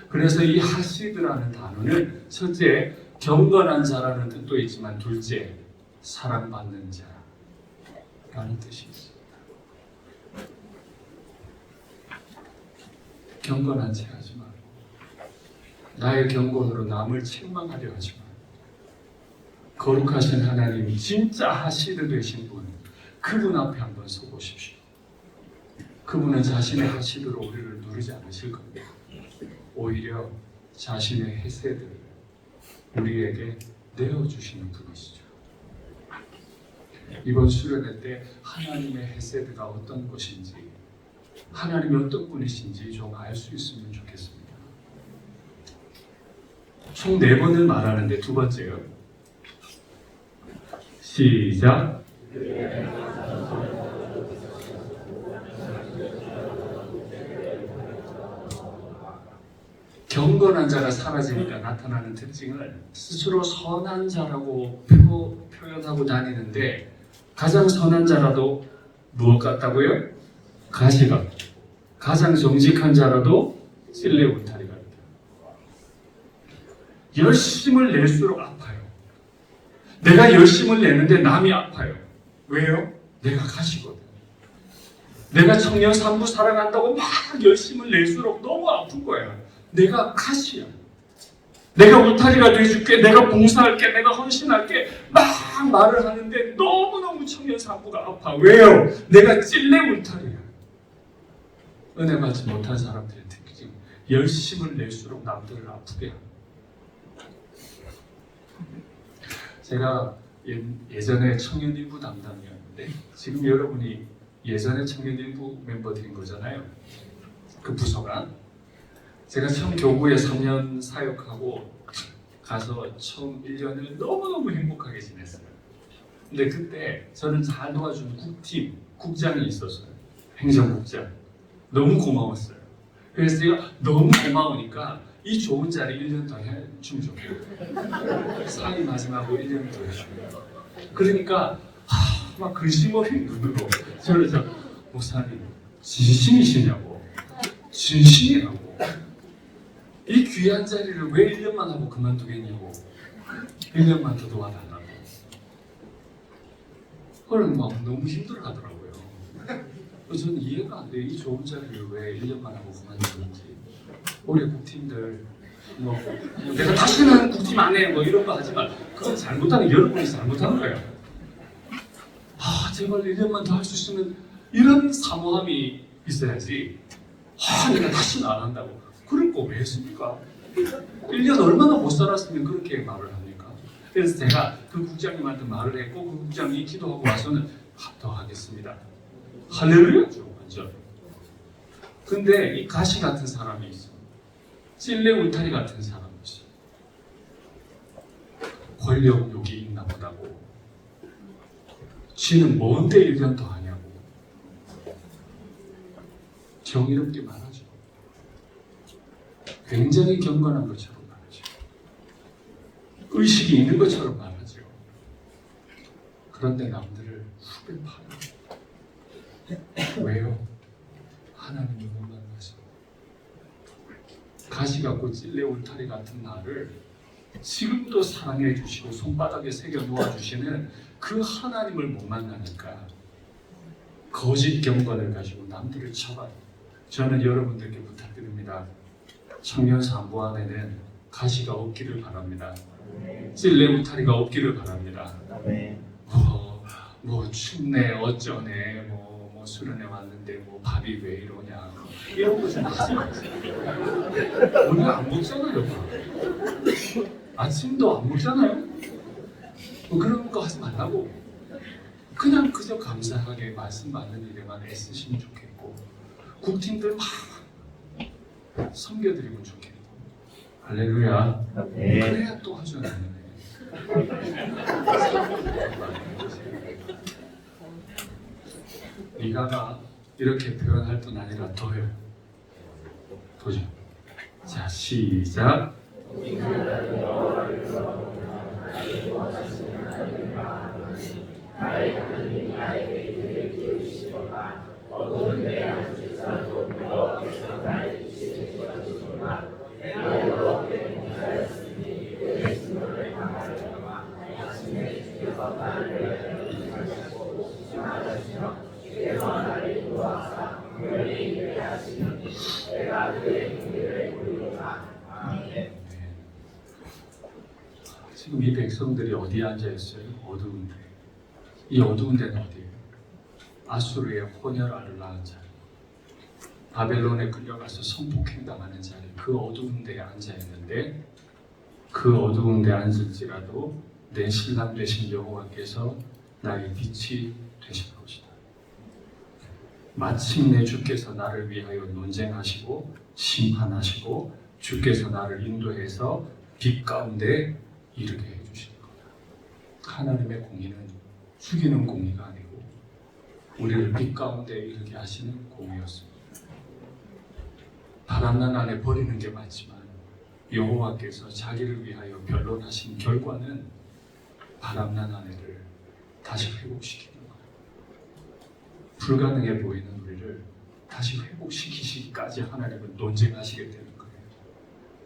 그래서 이 하시드라는 단어는 첫째, 경건한 자라는 뜻도 있지만 둘째, 사랑받는 자라는 뜻이 있습니다. 경건한 채 하지 말고 나의 경건으로 남을 책망하려 하지 말고 거룩하신 하나님, 진짜 하시드 되신 분, 그분 앞에 한번 서보십시오. 그분은 자신의 하시드로 우리를 누르지 않으실 겁니다. 오히려 자신의 헤세드를 우리에게 내어주시는 분이시죠. 이번 수련회 때 하나님의 헤세드가 어떤 것인지, 하나님이 어떤 분이신지 좀 알 수 있으면 좋겠습니다. 총 4번을 말하는데 두 번째요. 시작. 경건한 자가 사라지니까 나타나는 특징을 스스로 선한 자라고 표현하고 다니는데, 가장 선한 자라도 무엇 같다고요? 가시 같고, 가장 정직한 자라도 찔레 울타리 같다. 열심을 낼수록 아파요. 내가 열심을 내는데 남이 아파요. 왜요? 내가 가시거든. 내가 청년 산부 사랑한다고 막 열심을 낼수록 너무 아픈 거야. 내가 가시야. 내가 울타리가 돼줄게, 내가 봉사할게, 내가 헌신할게 막 말을 하는데 너무너무 청년 산부가 아파. 왜요? 내가 찔레 울타리야. 은혜 받지 못한 사람들의 특징, 열심을 낼수록 남들을 아프게 합니다. 제가 예전에 청년일부 담당이었는데 지금 여러분이 예전에 청년일부 멤버들인 거잖아요. 그 부서가. 제가 처음 교구에 3년 사역하고 가서 처음 1년을 너무너무 행복하게 지냈어요. 근데 그때 저는 잘 도와준 국팀, 국장이 있었어요. 행정국장. 너무 고마웠어요. 그래서 제가 너무 고마우니까 이 좋은 자리 1년 더 해주면 좋겠어요. 상임 마지막으로 1년 더 해주면. 그러니까 막 근심 어린 눈으로 저를 목사님 진심이시냐고, 진심이라고, 이 귀한 자리를 왜 1년만 하고 그만두겠냐고, 1년만 더 도와달라고. 그걸 막 너무 힘들어하더라고요. 저는 이해가 안 돼요. 이 좋은 자리를 왜 1년만 하고 그만두는지. 우리 국팀들 뭐 내가 다시는 국팀 안 해 뭐 이런 거 하지 마. 그건 잘못하는, 여러분이 잘못하는 거예요. 제발 1년만 더 할 수 있으면, 이런 사모함이 있어야지. 내가 다시는 안 한다고. 그럴 거 왜 했습니까? 1년 얼마나 못 살았으면 그렇게 말을 합니까? 그래서 제가 그 국장님한테 말을 했고, 그 국장이 기도하고 와서는 더 하겠습니다. 할렐루야죠, 완전. 근데 이 가시 같은 사람이 있어. 찔레 울타리 같은 사람이 있어. 권력욕이 있나 보다고. 지는 뭔데 1년 더 하냐고. 정의롭게 말하죠. 굉장히 경건한 것처럼 말하죠. 의식이 있는 것처럼 말하죠. 그런데 남들을 후배 파요. 왜요? 하나님을 못 만나서. 가시 같고 찔레 울타리 같은 나를 지금도 사랑해 주시고 손바닥에 새겨 놓아 주시는 그 하나님을 못 만나니까 거짓 경건을 가지고 남들을 쳐봐요. 저는 여러분들께 부탁드립니다. 청년 산부 안에는 가시가 없기를 바랍니다. 찔레 울타리가 없기를 바랍니다. 뭐 춥네, 어쩌네, 뭐 수련회 왔는데 뭐 밥이 왜 이러냐, 이런 거 좀 하지 마세요. 오늘 안 먹잖아요, 밥. 아침도 안 먹잖아요. 뭐 그런 거 하지 말라고. 그냥 그저 감사하게 말씀 받는 일에만 애쓰시면 좋겠고, 국팀들 막 섬겨드리면 좋겠고. 할렐루야. 그래야 또 하셔야 네가가 이렇게 표현할 뿐 아니라 더해요. 도전. 자, 시작. 지금 이 백성들이 어디에 앉아 있어요? 어두운데. 이 어두운 데는 어디예요? 아수르의 혼혈아를 낳은 자리, 바벨론에 끌려가서 성폭행 당하는 자리, 그 어두운 데에 앉아 있는데, 그 어두운 데 앉을지라도 내 신랑 되신 여호와께서 나의 빛이 되실 것이다. 마침내 주께서 나를 위하여 논쟁하시고 심판하시고 주께서 나를 인도해서 빛 가운데 이르게 해주실 거다. 하나님의 공의는 죽이는 공의가 아니고 우리를 빛 가운데 이르게 하시는 공의였습니다. 바람난 안에 버리는 게 맞지만 여호와께서 자기를 위하여 변론하신 결과는 바람난 아내를 다시 회복시키는 거예요. 불가능해 보이는 우리를 다시 회복시키시기까지 하나님은 논쟁하시게 되는 거예요.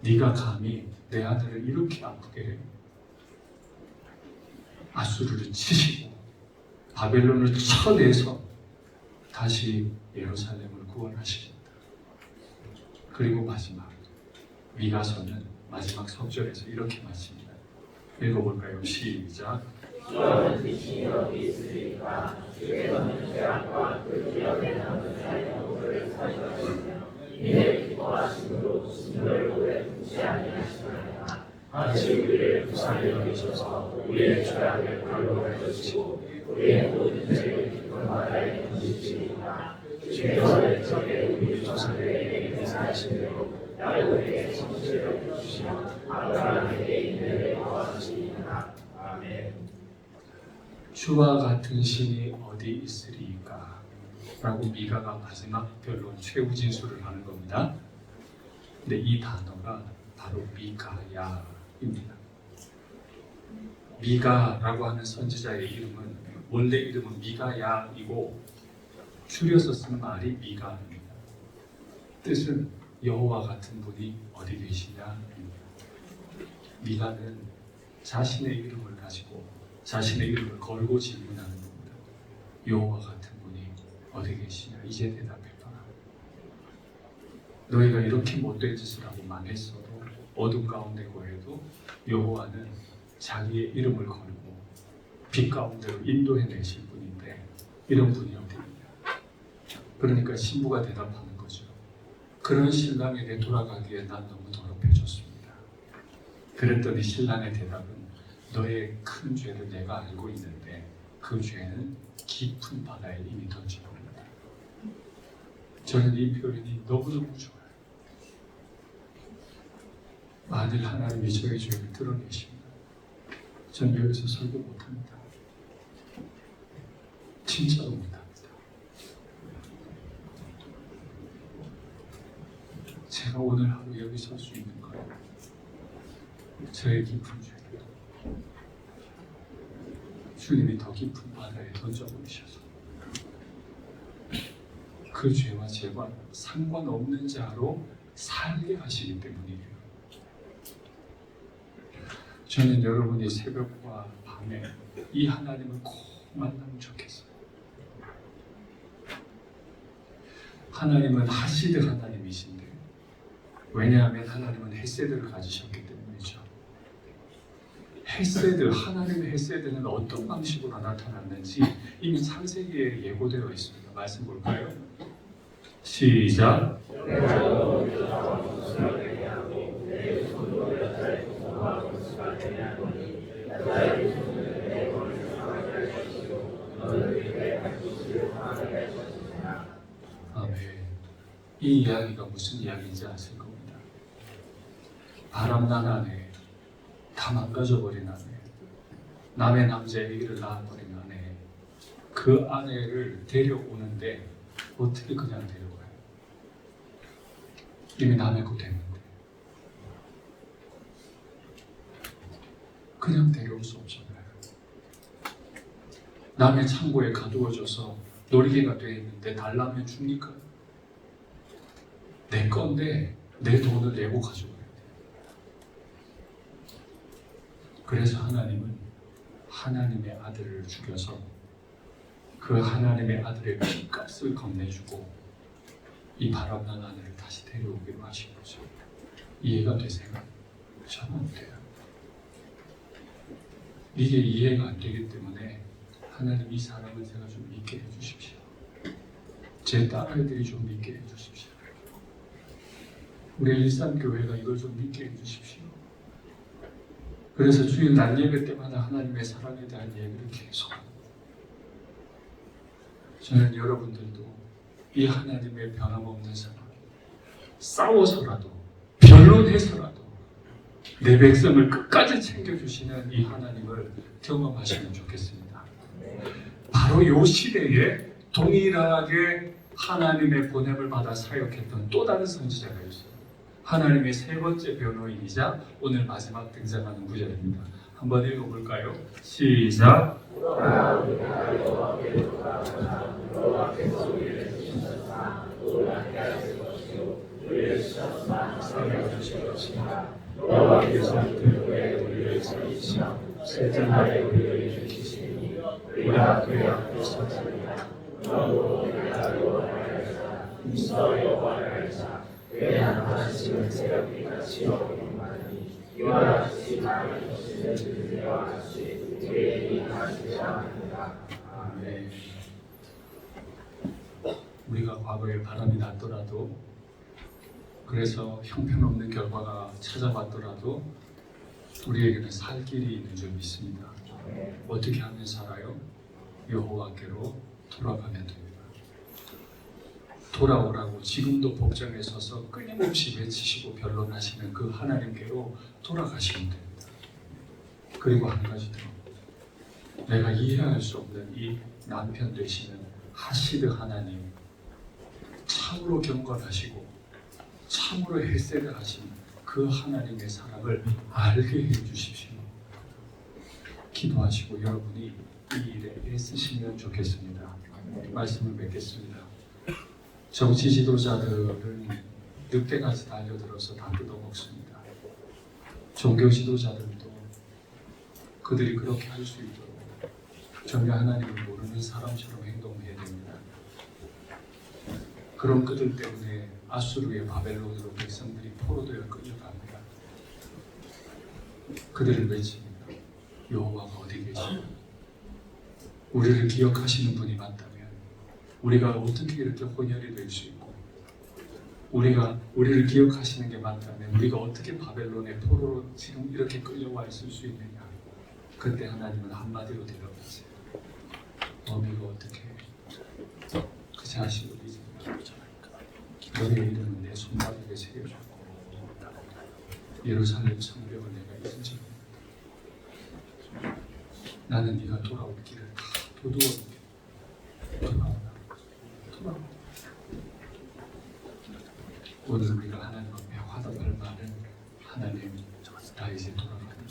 네가 감히 내 아들을 이렇게 아프게 해? 아수르를 치시고 바벨론을 쳐내서 다시 예루살렘을 구원하시겠다. 그리고 마지막 미가서는 마지막 석절에서 이렇게 마칩니다. 읽어볼까요? 시작. 아직 우리를 불쌍히 여기셔서 우리의 죄악을 발로해 주시고 우리의 모든 죄를 기쁜 바다에 던지시니까 주께서 옛적에 우리 조상들에게 인사하신 대로 야곱에게 성실을 주시며 아브라함에게 인내를 더하시니라. 아멘. 주와 같은 신이 어디 있으리까? 라고 미가가 마지막 결론 최후진술을 하는 겁니다. 근데 이 단어가 바로 미가야입니다. 미가라고 하는 선지자의 이름은 원래 이름은 미가야이고 줄여서 쓰는 말이 미가입니다. 뜻은 여호와 같은 분이 어디 계시냐입니다. 미가는 자신의 이름을 가지고 자신의 이름을 걸고 질문하는 겁니다. 여호와 같은 분이 어디 계시냐? 이제 대답해봐. 너희가 이렇게 못된 짓을 하고 망했어도 어둠 가운데 거해도 여호와는 자기의 이름을 걸고 빛 가운데로 인도해내실 분인데 이런 분이 어디냐? 그러니까 신부가 대답하는 거죠. 그런 신랑에게 돌아가기에 난 너무 더럽혀졌습니다. 그랬더니 신랑의 대답은 너의 큰 죄를 내가 알고 있는데 그 죄는 깊은 바다에 이미 던져버린다. 저는 이 표현이 너무너무 좋아요. 만일 하나님이 저의 죄를 드러내시면 저는 여기서 설교 못합니다. 진짜로 못합니다. 제가 오늘 하루 여기 설 수 있는 거예요. 저의 깊은 죄를 주님이 더 깊은 바다에 던져버리셔서 그 죄와 제가 상관없는 자로 살게 하시기 때문이에요. 저는 여러분이 새벽과 밤에 이 하나님을 꼭 만나면 좋겠어요. 하나님은 하시드 하나님이신데 왜냐하면 하나님은 헤세드를 가지셨기 때문이죠. 헤세드, 하나님의 헤세드는 어떤 방식으로 나타났는지 이미 창세기에 예고되어 있습니다. 말씀 볼까요? 시작. 아멘. 이 이야기가 무슨 이야기인지 아실 겁니다. 바람난 아내, 다 망가져버린 아내, 남의 남자의 아기를 낳아버린 아내, 그 아내를 데려오는데 어떻게 그냥 데려가요? 이미 남의 거 됐는데 그냥 데려올 수 없잖아요. 남의 창고에 가두어져서 놀이개가 되어 있는데 달라면 줍니까? 내 건데 내 돈을 내고 가져가야 돼요. 그래서 하나님은 하나님의 아들을 죽여서 그 하나님의 아들의 피값을 건네주고 이 바람난 아내를 다시 데려오기로 하신 거죠. 이해가 되세요? 저는 안 돼요. 이게 이해가 안 되기 때문에 하나님 이 사람을 제가 좀 믿게 해주십시오. 제 딸아이들이 좀 믿게 해주십시오. 우리 일산교회가 이걸 좀 믿게 해주십시오. 그래서 주일 날 예배 때마다 하나님의 사랑에 대한 얘기를 계속 합니다. 저는 여러분들도 이 하나님의 변함없는 사랑, 싸워서라도 변론해서라도 내 백성을 끝까지 챙겨주시는 이 하나님을 경험하시면 좋겠습니다. 바로 이 시대에 동일하게 하나님의 보냄을 받아 사역했던 또 다른 선지자가 있어요. 하나님의 세 번째 변호인이자 오늘 마지막 등장하는 구절입니다. 한번 읽어볼까요? 시작. 여호와께서 그의 우리를 살리시며 셋째 날에 우리를 일으키시니 우리가 그의 앞에 섰으리라. 너도 우리가 여호와를 있어 여호와를 알자. 내 하나님은 새롭게 같이 여기만이 이와 같이 나의 것을 들으려 같이 우리에게 하시자 합니다. 아멘. 우리가 과거에 바람이 났더라도, 그래서 형편없는 결과가 찾아왔더라도 우리에게는 살 길이 있는 줄 믿습니다. 어떻게 하면 살아요? 여호와께로 돌아가면 됩니다. 돌아오라고 지금도 복장에 서서 끊임없이 외치시고 변론하시는 그 하나님께로 돌아가시면 됩니다. 그리고 한 가지 더, 내가 이해할 수 없는 이 남편 되시는 하시드 하나님, 참으로 경건하시고 참으로 헬세를 하신 그 하나님의 사랑을 알게 해주십시오. 기도하시고 여러분이 이 일에 애쓰시면 좋겠습니다. 말씀을 맺겠습니다. 정치 지도자들은 늑대같이 달려들어서 다 뜯어먹습니다. 종교 지도자들도 그들이 그렇게 할 수 있도록 전혀 하나님을 모르는 사람처럼 행동해야 됩니다. 그런 그들 때문에 아수르의 바벨론으로 백성들이 포로되어 끌려갑니다. 그들을 외칩니다. 여호와가 어디 계시오? 우리를 기억하시는 분이 맞다면 우리가 어떻게 이렇게 혼혈이 될 수 있고, 우리를 기억하시는 게 맞다면 우리가 어떻게 바벨론의 포로로 지금 이렇게 끌려와 있을 수 있느냐? 그때 하나님은 한마디로 대답하세요. 너희가 어떻게 그 자식을 잊으냐? 너의 이름은 내 손바닥에 새겨졌고 예루살렘 성벽을 내가 잊은 적이 없다. 나는 네가 돌아올 길을 다 도두어놓게. 돌아오라. 오늘 우리가 하나님 앞에 화답할 말은, 하나님, 나 이제 돌아가는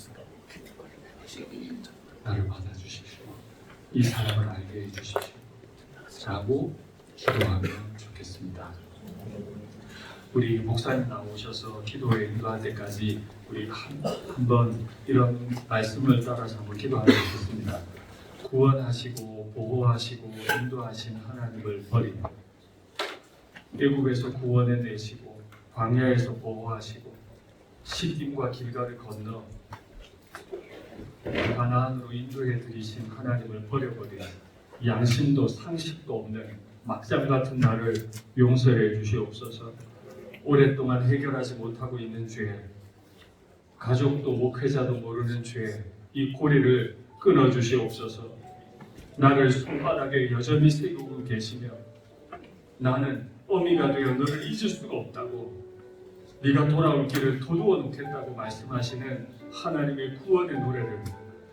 나를 받아주십시오. 이 사람을 알게 해주십시오. 라고 기도하면 좋겠습니다. 우리 목사님 나오셔서 기도에 인도할 때까지 우리 한번 이런 말씀을 따라서 한번 기도하겠습니다. 구원하시고 보호하시고 인도하신 하나님을 버리고, 애굽에서 구원해 내시고 광야에서 보호하시고 시딤과 길가를 건너 가나안으로 인도해 드리신 하나님을 버려버린 양심도 상식도 없는 막장 같은 나를 용서해 주시옵소서. 오랫동안 해결하지 못하고 있는 죄, 가족도 목회자도 모르는 죄, 이 고리를 끊어 주시옵소서. 나를 손바닥에 여전히 새기고 계시며 나는 어미가 되어 너를 잊을 수가 없다고, 네가 돌아올 길을 도두어 놓겠다고 말씀하시는 하나님의 구원의 노래를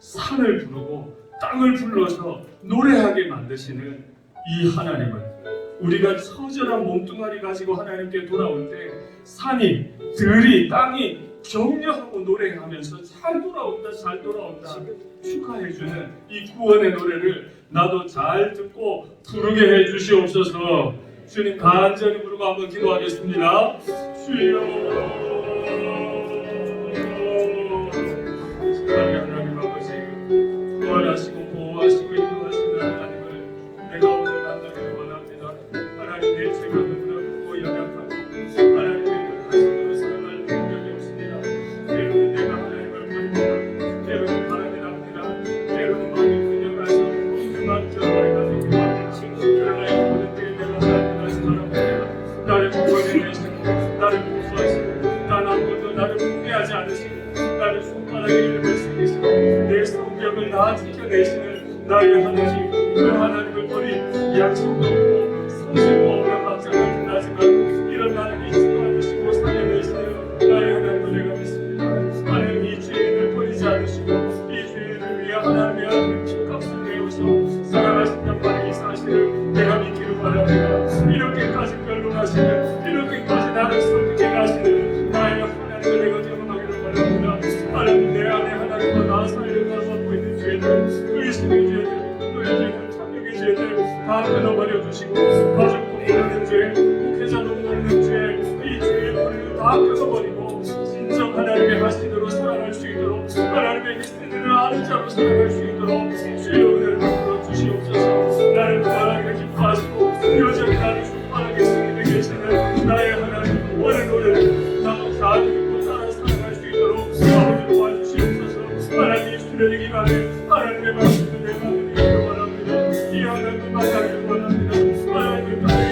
산을 부르고 땅을 불러서 노래하게 만드시는 이 하나님은, 우리가 처절한 몸뚱아리 가지고 하나님께 돌아올 때 산이, 들이, 땅이 격려하고 노래하면서 잘 돌아온다 잘 돌아온다 축하해주는 이 구원의 노래를 나도 잘 듣고 부르게 해주시옵소서. 주님 간절히 부르고 한번 기도하겠습니다. 주여, 하나님 아버지, 구원하시고 보호하시고 인도하시는 하나님을 내가 오늘 만나기를 원합니다. 하나님, 내 죄가 너무나 크고 연약하고 하나님의 하시는 사랑할 능력이 없습니다. 때로는 내가 하나님을 버립니다. 때로는 바람이 납니다. 때로는 마음이 그녀가서 그만 저버리가 되기도 합니다. 그러나 모든 때에 내가 하나님을 사랑합니다. 나를 구원해 내시고 나를 보호하시고 단 한 번도 나를 포기하지 않으시고 나를 손바닥에 이름을 새기시고 내 성벽을 다 지켜내시는 나의 하나님, 그 하나님을 버린 약속도 없고 성실도 없는 막장 같은 나지만 이런 나를 잊지도 않으시고 살려내시는 나의 하나님을 내가 믿습니다. 하나님, 이 죄인을 버리지 않으시고 이 죄인을 위해 하나님의 아들 핏값을 내어서 살아가신단 말의 이 사실을 내가 믿기를 바랍니다. 이렇게까지 변론하시는, 이렇게까지 나를 설득해 가시는 나의 하나님을 내가 경험하기를 바랍니다. 하나님, 내 안에 하나님과 나 사이를 가로막고 있는 죄들, 의심의 죄들, 분노의 죄들, 탐욕의 죄들 다 끊어버려 주시고, 가족도 모르는 죄, 목회자도 모르는 죄, 이 죄의 뿌리를 다 끊어버리고 진정 하나님의 하신대로 살아갈 수 있도록, 하나님의 헬스를 아는 자로 살아갈 수 있도록 주의 은혜를 베풀어 주시옵소서. 나를 구원하기를 기뻐하시고 여전히 나를 손바닥에 쓰게 되게 하나님 원합니다. 하나님